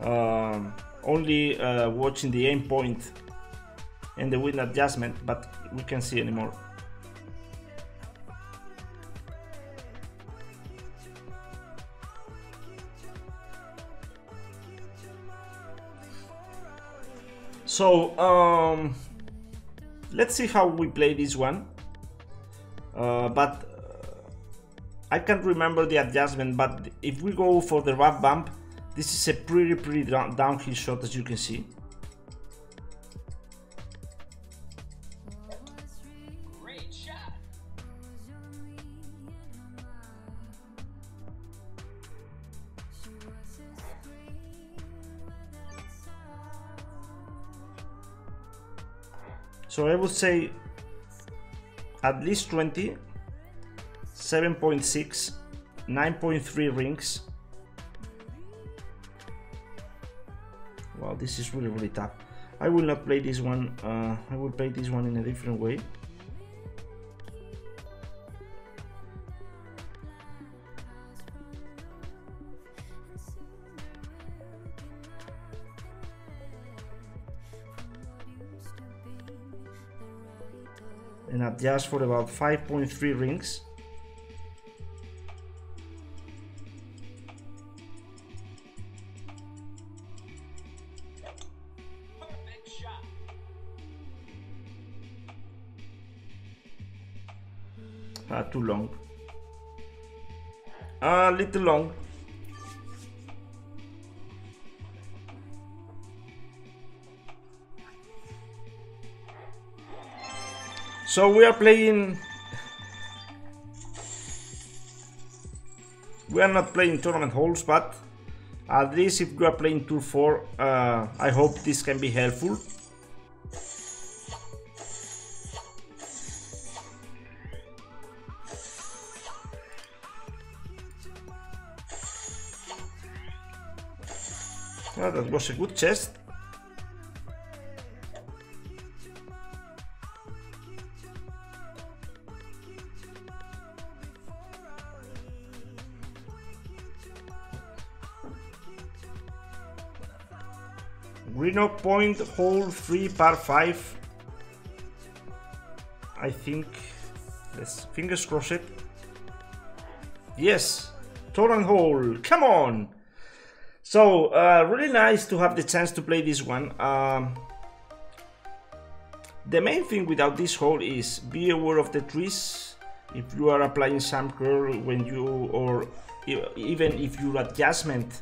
Speaker 2: only watching the aim point and the wind adjustment, but we can't see anymore. So let's see how we play this one, but I can't remember the adjustment, but if we go for the rough bump, this is a pretty downhill shot, as you can see.
Speaker 1: Great shot.
Speaker 2: So I would say at least 20, 7.6, 9.3 rings. Wow, this is really tough. I will not play this one. I will play this one in a different way. And adjust for about 5.3 rings.
Speaker 1: Perfect shot.
Speaker 2: Too long. A little long. So we are playing. We are not playing tournament holes, but at least if we are playing Tour 4, I hope this can be helpful. Well, that was a good chest. Greenpoint, hole 3, par 5. I think, let's fingers crossed. Yes, Torrent hole, come on! So, really nice to have the chance to play this one. The main thing without this hole is be aware of the trees. If you are applying some curl when you, or even if your adjustment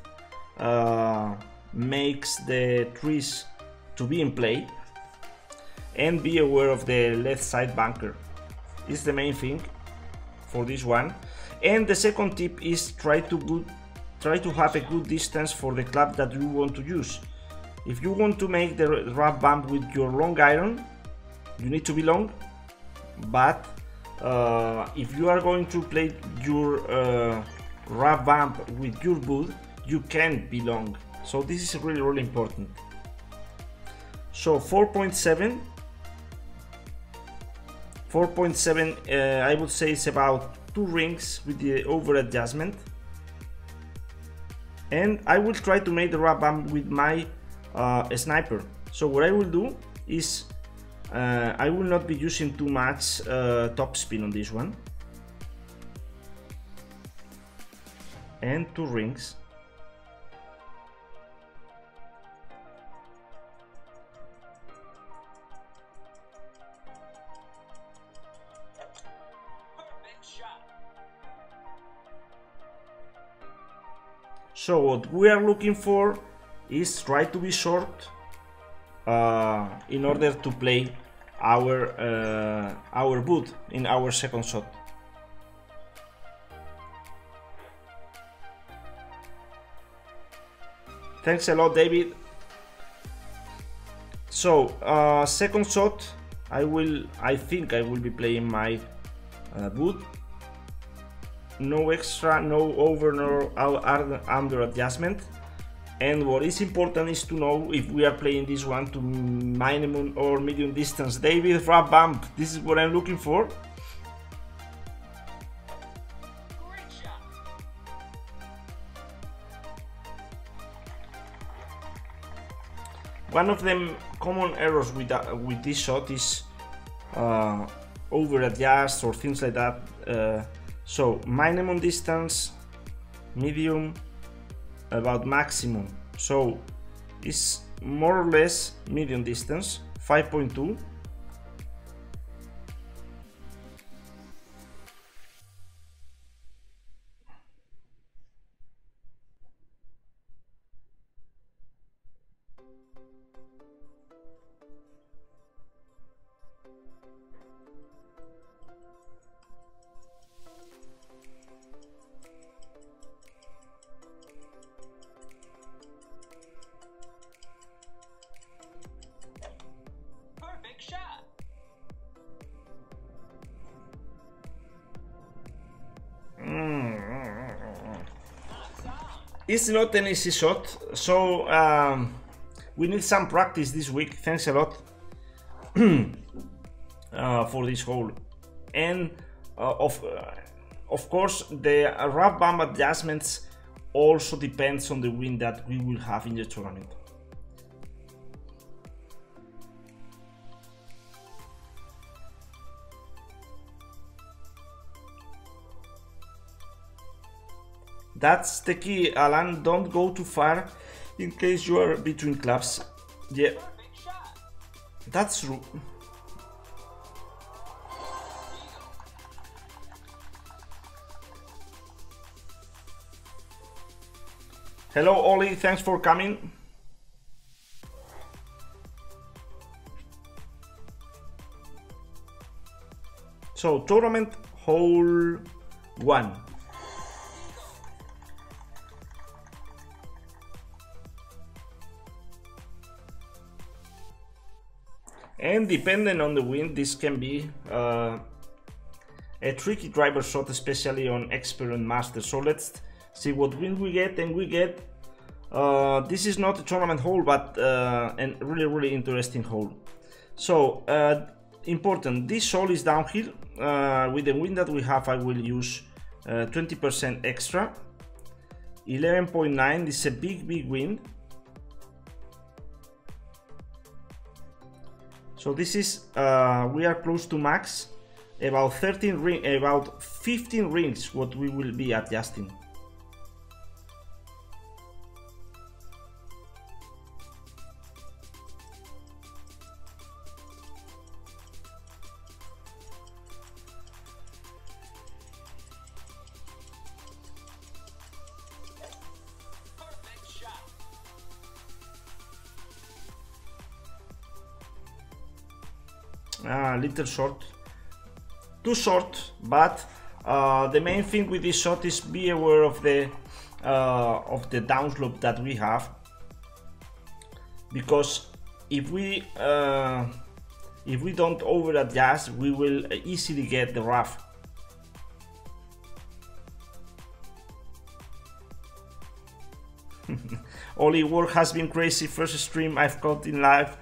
Speaker 2: makes the trees to be in play, and be aware of the left side bunker is the main thing for this one. And the second tip is try to have a good distance for the club that you want to use. If you want to make the rough bump with your long iron, you need to be long, but if you are going to play your rough bump with your boot, you can't be long. So this is really important. So 4.7, I would say it's about 2 rings with the over adjustment. And I will try to make the rough bump with my sniper. So what I will do is I will not be using too much top spin on this one. And 2 rings. So what we are looking for is try to be short in order to play our boot in our second shot. Thanks a lot, David. So second shot, I think I will be playing my boot. No extra, no over, no under adjustment. And what is important is to know if we are playing this one to minimum or medium distance. David, rough bump, this is what I'm looking for.
Speaker 1: Great shot.
Speaker 2: One of the common errors with this shot is over adjust or things like that. So minimum distance, medium, about maximum. So it's more or less medium distance, 5.2.
Speaker 1: Perfect shot.
Speaker 2: It's not an easy shot, so we need some practice this week. Thanks a lot for this hole. And of course, the rough bump adjustments also depends on the wind that we will have in the tournament. That's the key, Alan. Don't go too far in case you are between clubs. Yeah,
Speaker 1: Perfect shot.
Speaker 2: that's true. Hello, Ollie. Thanks for coming. So, tournament hole 1. And depending on the wind, this can be a tricky driver shot, especially on expert and master. So let's see what wind we get, and we get This is not a tournament hole, but a really interesting hole. So important, this hole is downhill. With the wind that we have, I will use 20% extra. 11.9, this is a big wind. So this is we are close to max. About 15 rings what we will be adjusting. Little short, too short, but the main thing with this shot is be aware of the downslope that we have, because if we don't over adjust, we will easily get the rough. Only work has been crazy. First stream I've caught in live.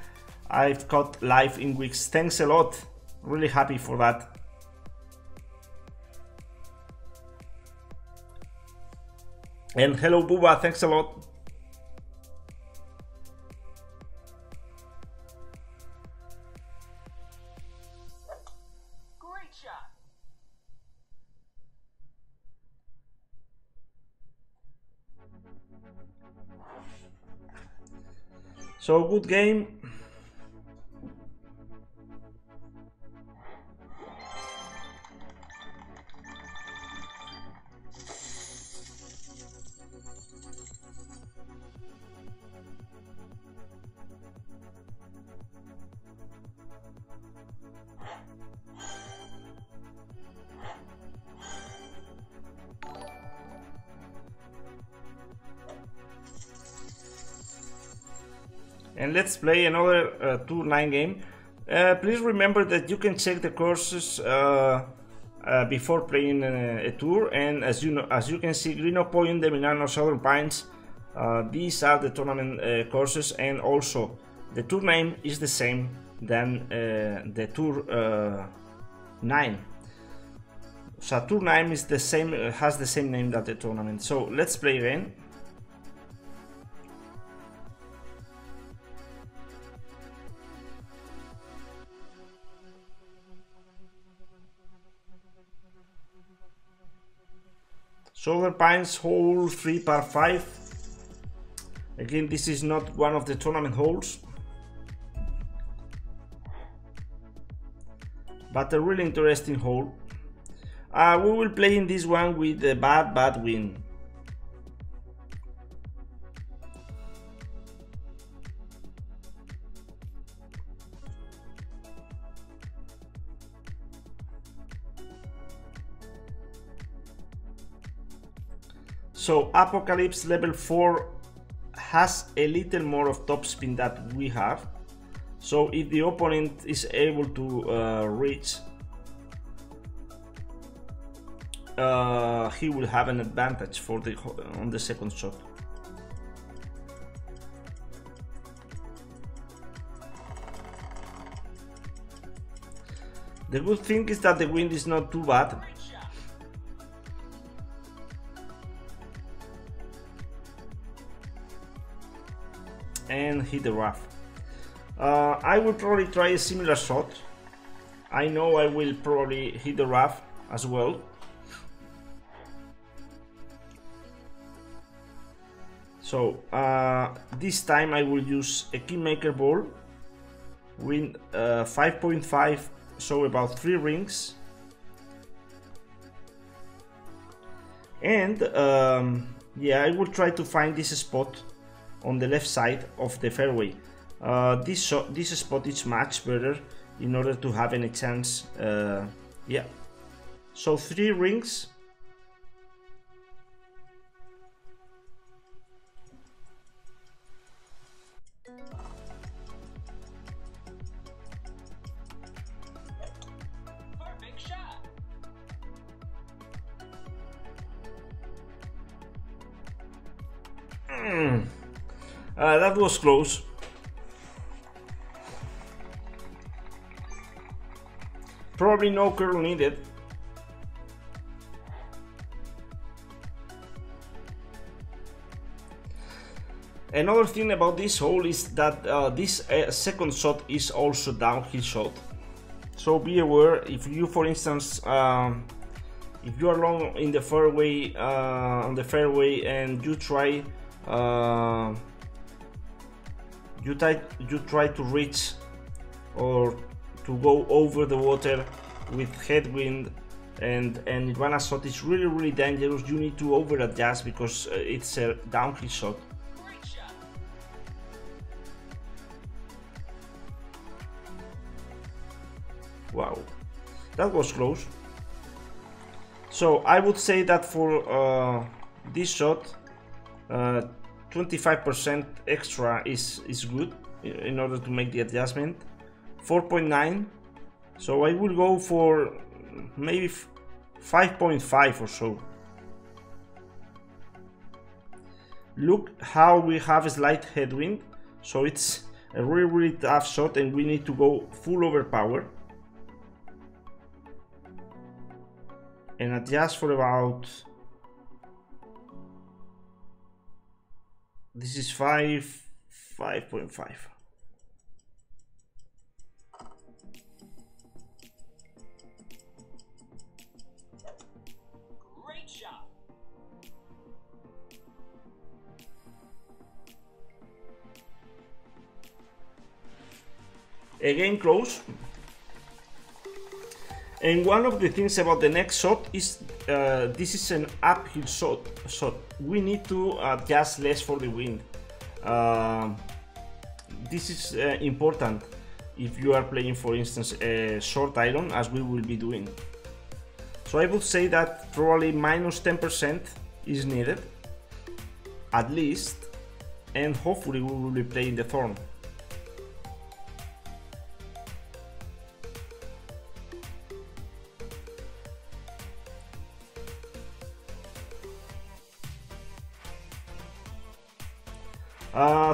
Speaker 2: I've caught live in weeks. Thanks a lot. Really happy for that. And hello Booba, thanks a lot.
Speaker 1: Great shot.
Speaker 2: So good game. And let's play another Tour 9 game. Please remember that you can check the courses before playing a tour. And as you know, as you can see, Greenpoint, the Milano, Southern Pines, these are the tournament courses, and also the tour name is the same than the Tour 9. So Tour 9 is the same, has the same name that the tournament. So let's play again. Southern Pines, hole 3 par 5. Again, this is not one of the tournament holes, but a really interesting hole. We will play in this one with a bad wind. So Apocalypse level 4 has a little more of topspin that we have. So if the opponent is able to reach, he will have an advantage for on the second shot. The good thing is that the wind is not too bad. And hit the rough. I will probably try a similar shot. I know I will probably hit the rough as well. So this time I will use a Kingmaker ball, win 5.5, so about 3 rings. And yeah, I will try to find this spot on the left side of the fairway. This spot is much better in order to have any chance. Yeah, so 3 rings.
Speaker 1: Perfect shot.
Speaker 2: That was close. Probably no curl needed. Another thing about this hole is that this second shot is also downhill shot. So be aware if you, for instance, if you are long in the fairway, on the fairway, and you try to reach or to go over the water with headwind, and Ivana shot is really dangerous. You need to over adjust because it's a downhill shot.
Speaker 1: Great shot.
Speaker 2: Wow, that was close. So I would say that for this shot, 25% extra is good in order to make the adjustment. 4.9. So I will go for maybe 5.5 or so. Look how we have a slight headwind, so it's a really tough shot and we need to go full overpower and adjust for about, this is 5.5.
Speaker 1: Great shot.
Speaker 2: Again close. And one of the things about the next shot is this is an uphill shot. We need to adjust less for the wind. This is important if you are playing, for instance, a short iron, as we will be doing. So I would say that probably minus 10% is needed, at least, and hopefully we will be playing the thorn.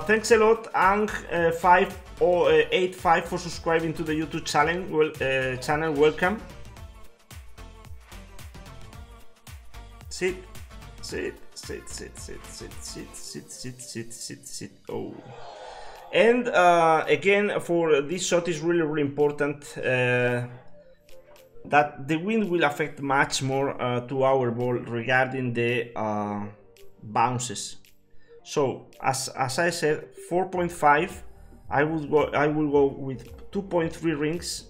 Speaker 2: Thanks a lot, Ang585 for subscribing to the YouTube channel. Welcome. Sit. Oh. And again, for this shot is really important that the wind will affect much more to our ball regarding the bounces. So as I said, 4.5. I will go with 2.3 rings.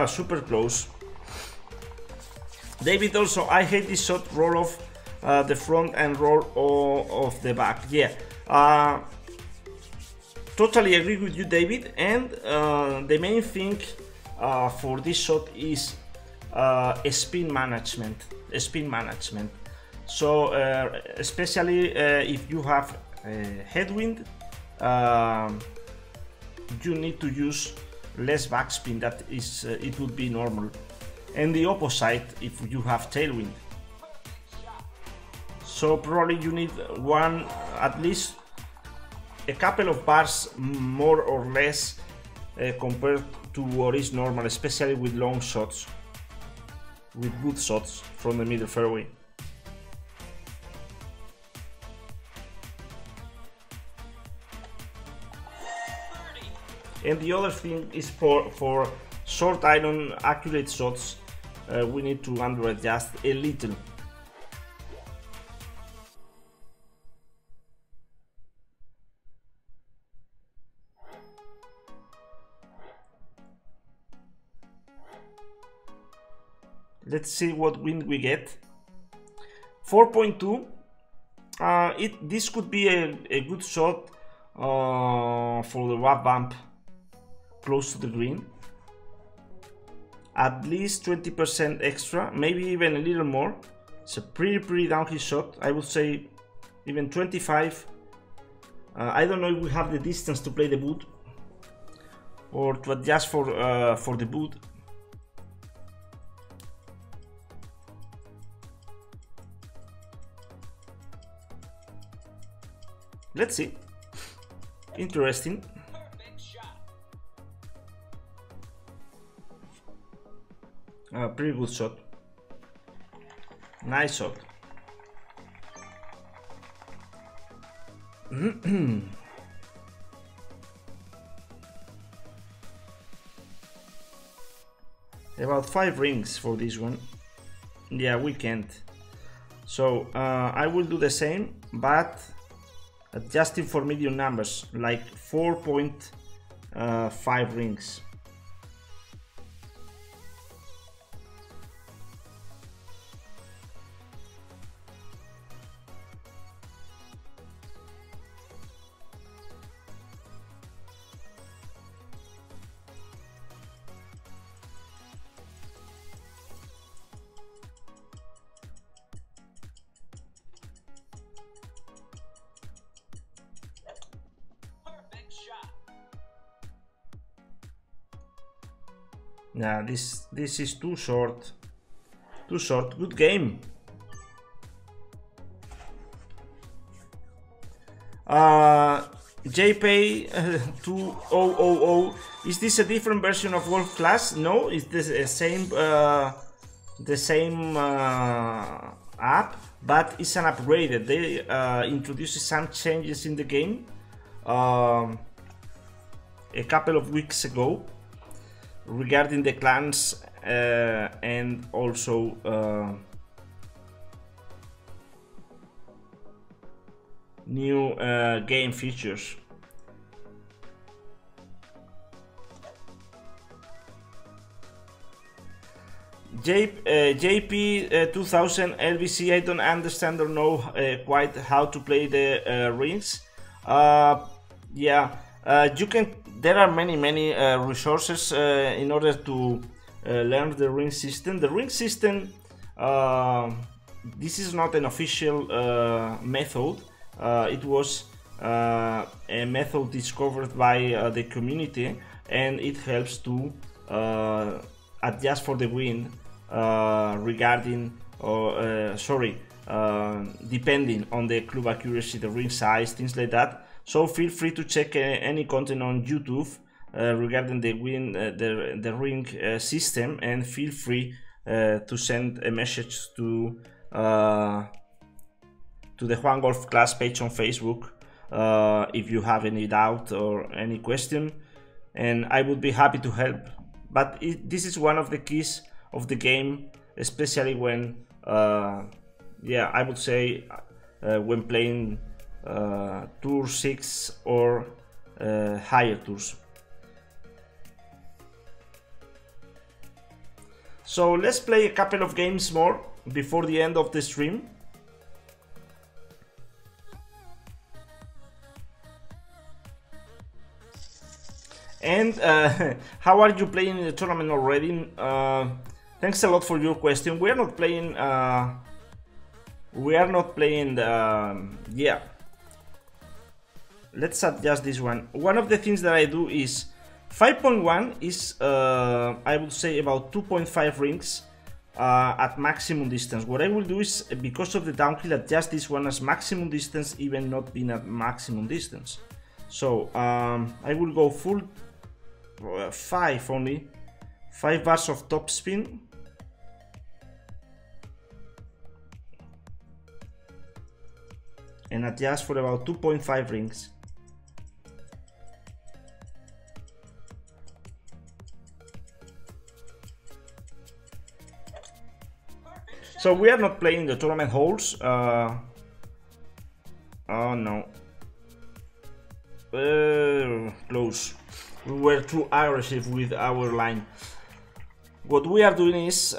Speaker 2: Super close. David also, I hate this shot, roll off the front and roll off the back. Yeah, totally agree with you, David. And the main thing for this shot is spin management. So especially if you have headwind, you need to use less backspin. That is, it would be normal, and the opposite if you have tailwind. So probably you need at least a couple of bars more or less compared to what is normal, especially with long shots, with good shots from the middle fairway. And the other thing is for short iron accurate shots, we need to under adjust a little. Let's see what wind we get. 4.2. This could be a good shot for the wrap bump close to the green. At least 20% extra, maybe even a little more. It's a pretty downhill shot. I would say even 25. I don't know if we have the distance to play the boot or to adjust for the boot. Let's see. Interesting.
Speaker 1: Perfect shot.
Speaker 2: Pretty good shot. Nice shot. About 5 rings for this one. Yeah, we can't. So I will do the same, but adjusting for medium numbers, like 4.5 rings. Yeah, this is too short. Too short. Good game. JPay 2000. Is this a different version of Wolf Class? No, it's the same app, but it's an upgraded. They introduced some changes in the game a couple of weeks ago regarding the clans and also new game features. JP 2000 LBC, I don't understand or know quite how to play the rings. Yeah, you can. There are many resources in order to learn the ring system. The ring system, this is not an official method. It was a method discovered by the community, and it helps to adjust for the wind regarding depending on the club accuracy, the ring size, things like that. So feel free to check any content on YouTube regarding the ring system, and feel free to send a message to the Juan Golf Class page on Facebook if you have any doubt or any question, and I would be happy to help. But this is one of the keys of the game, especially when yeah, I would say when playing Tour 6 or higher tours. So let's play a couple of games more before the end of the stream. And how are you playing in the tournament already? Thanks a lot for your question. We are not playing yeah. Let's adjust this one. One of the things that I do is 5.1 is I would say about 2.5 rings at maximum distance. What I will do is, because of the downhill, adjust this one as maximum distance, even not being at maximum distance. So I will go full 5 only, 5 bars of top spin. And adjust for about 2.5 rings. So we are not playing the tournament holes. Oh no. Close. We were too aggressive with our line. what we are doing is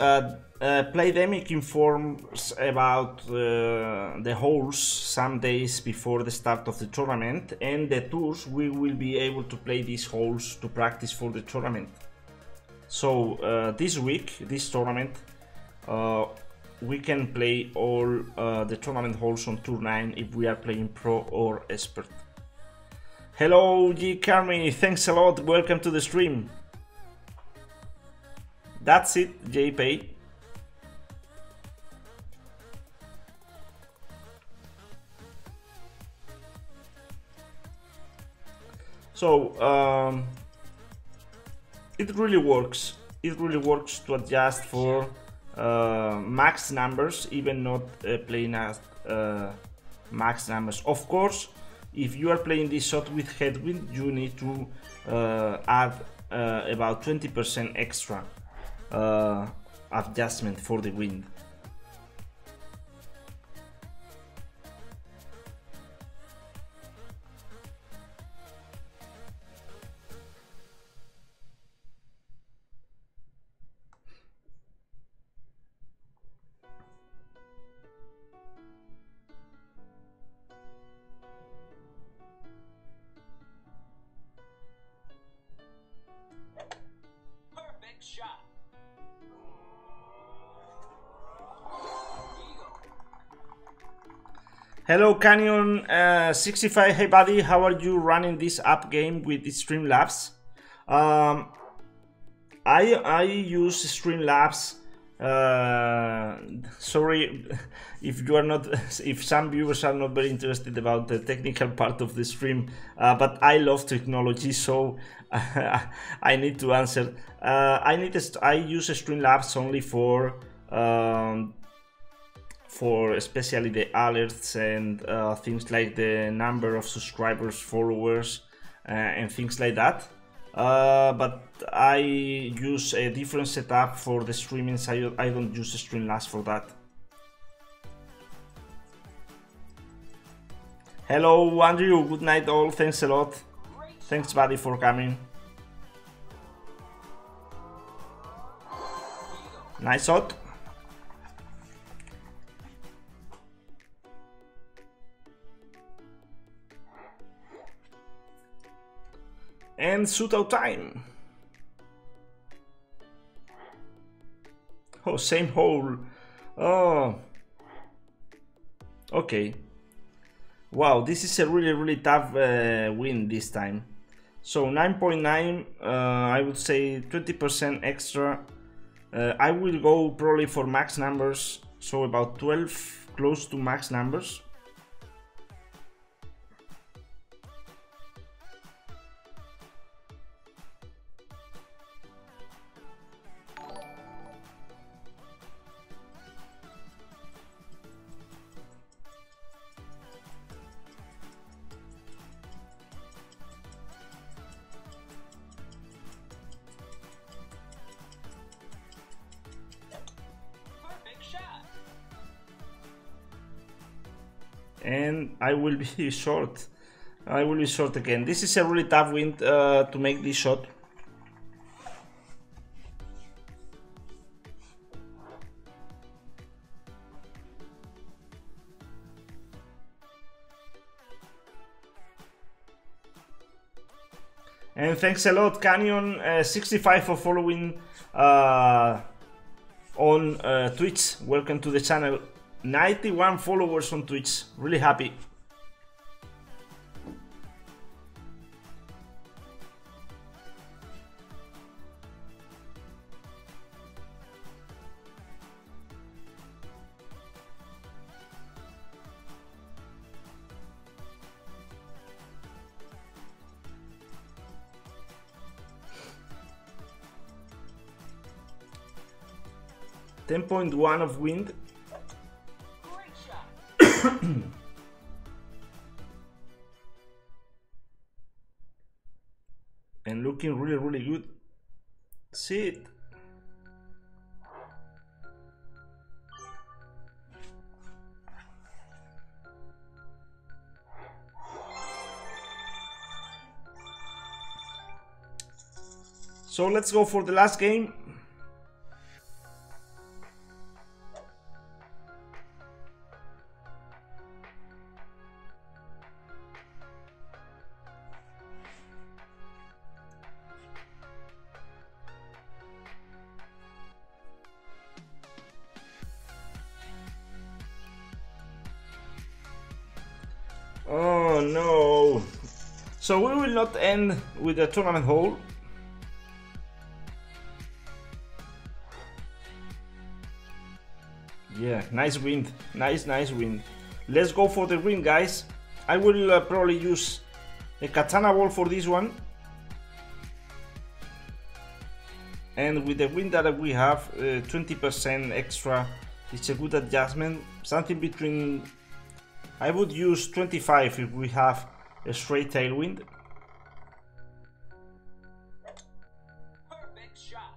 Speaker 2: Playdemic informs about the holes some days before the start of the tournament, and the tours we will be able to play these holes to practice for the tournament. So this week, this tournament, we can play all the tournament holes on Tour 9 if we are playing Pro or Expert. Hello G. Carmi, thanks a lot, welcome to the stream. That's it, JP. So it really works. It really works to adjust for max numbers, even not playing at max numbers. Of course, if you are playing this shot with headwind, you need to add about 20% extra adjustment for the wind.
Speaker 1: Perfect shot.
Speaker 2: Hello Canyon 65, hey buddy, how are you running this app game with Streamlabs? I use Streamlabs. Sorry if you are not, if some viewers are not very interested about the technical part of the stream, but I love technology, so I need to answer. I use Streamlabs only for especially the alerts and things like the number of subscribers, followers, and things like that. But I use a different setup for the streaming, so I don't use Streamlabs for that. Hello Andrew, good night all, thanks a lot. Thanks buddy for coming. Nice shot. And shootout time. Oh, same hole. Oh. Okay. Wow, this is a really tough win this time. So 9.9, I would say 20% extra. I will go probably for max numbers, so about 12, close to max numbers. And I will be short. I will be short again. This is a really tough wind to make this shot. And thanks a lot, Canyon 65, for following on Twitch. Welcome to the channel. 91 followers on Twitch, really happy. .1 of wind. And looking really good. See it. So let's go for the last game. Oh no! So we will not end with the tournament hole. Yeah, nice wind, nice wind. Let's go for the win, guys. I will probably use a katana ball for this one. And with the wind that we have, 20% extra, it's a good adjustment. Something between, I would use 25 if we have a straight tailwind.
Speaker 1: Perfect shot.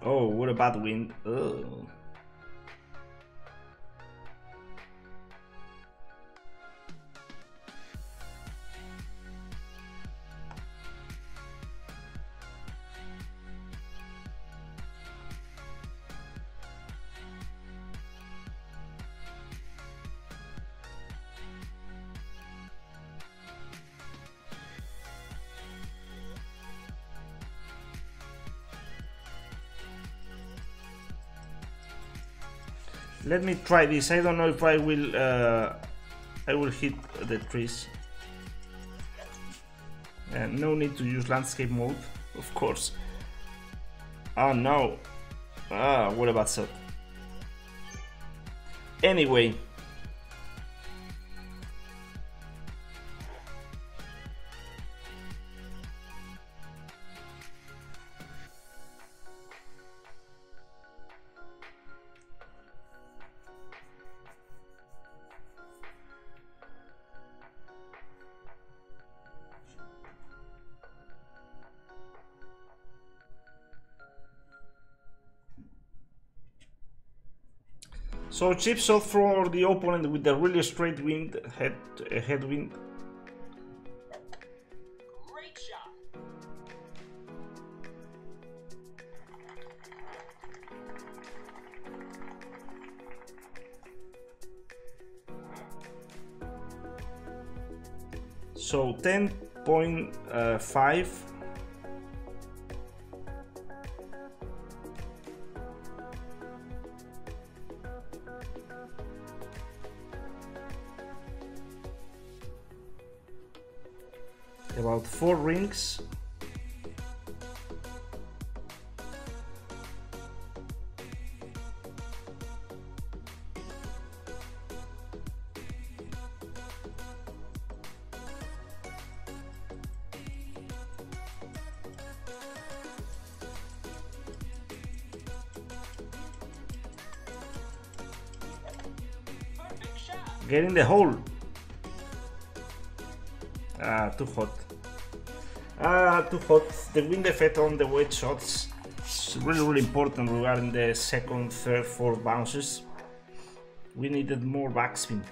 Speaker 2: Oh, what a bad wind. Ugh. Let me try this. I don't know if I will hit the trees. And no need to use landscape mode, of course. Oh no. Ah, what about that? Anyway. So chip shot for the opponent with the really straight wind, headwind.
Speaker 1: Great shot.
Speaker 2: So 10.5. About 4 rings.
Speaker 1: Perfect shot.
Speaker 2: Get in the hole. Ah, too hot. Ah, too hot. The wind effect on the weight shots is really important regarding the second, third, fourth bounces. We needed more backspin.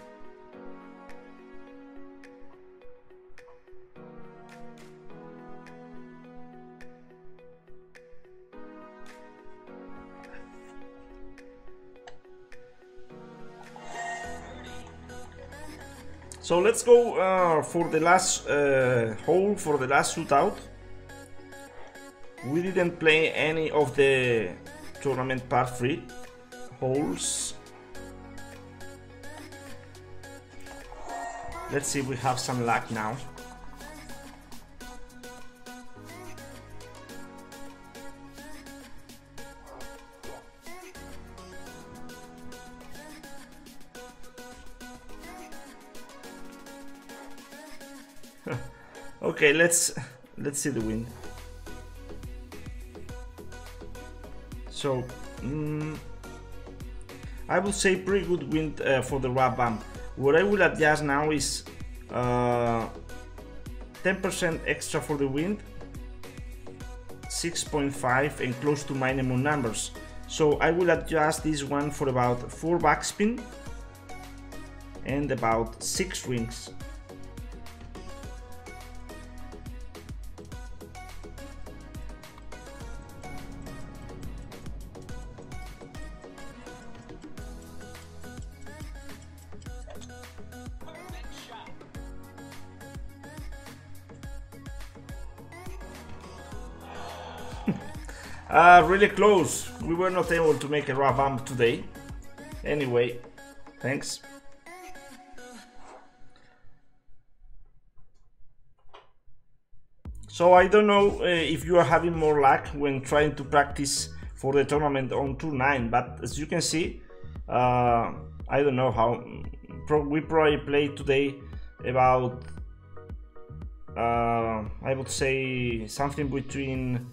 Speaker 2: So let's go for the last hole, for the last shootout. We didn't play any of the tournament part 3 holes. Let's see if we have some luck now. Okay, let's see the wind. So I would say pretty good wind for the wrap bump. What I will adjust now is 10% extra for the wind, 6.5 and close to minimum numbers. So I will adjust this one for about 4 backspin and about 6 rings. Really close. We were not able to make a revamp today. Anyway, thanks. So I don't know if you are having more luck when trying to practice for the tournament on Tour 9, but as you can see, I don't know how. We probably played today about, I would say something between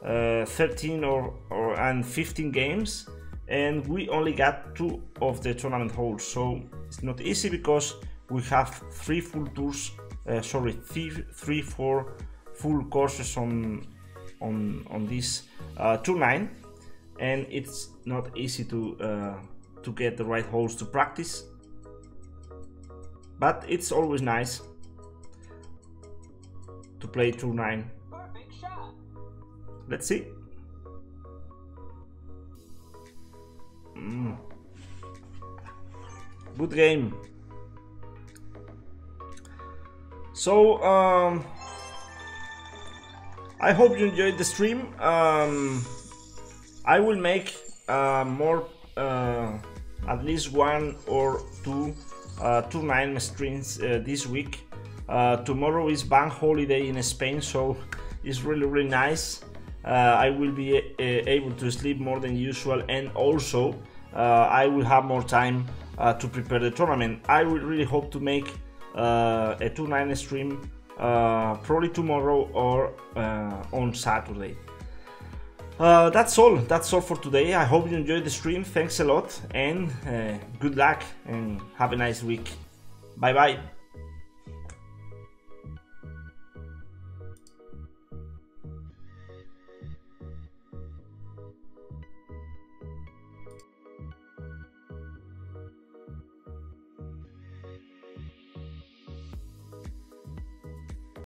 Speaker 2: 13 and 15 games, and we only got 2 of the tournament holes, so it's not easy because we have 3 full tours, sorry, 4 full courses on this Tour 9, and it's not easy to get the right holes to practice, but it's always nice to play Tour 9.
Speaker 1: Perfect shot.
Speaker 2: Let's see. Good game. So I hope you enjoyed the stream. I will make more, at least 1 or 2 Tour 9 streams this week. Tomorrow is bank holiday in Spain, so it's really nice. I will be able to sleep more than usual, and also I will have more time to prepare the tournament. I will really hope to make a Tour 9 stream probably tomorrow or on Saturday. That's all for today. I hope you enjoyed the stream. Thanks a lot, and good luck, and have a nice week. Bye bye.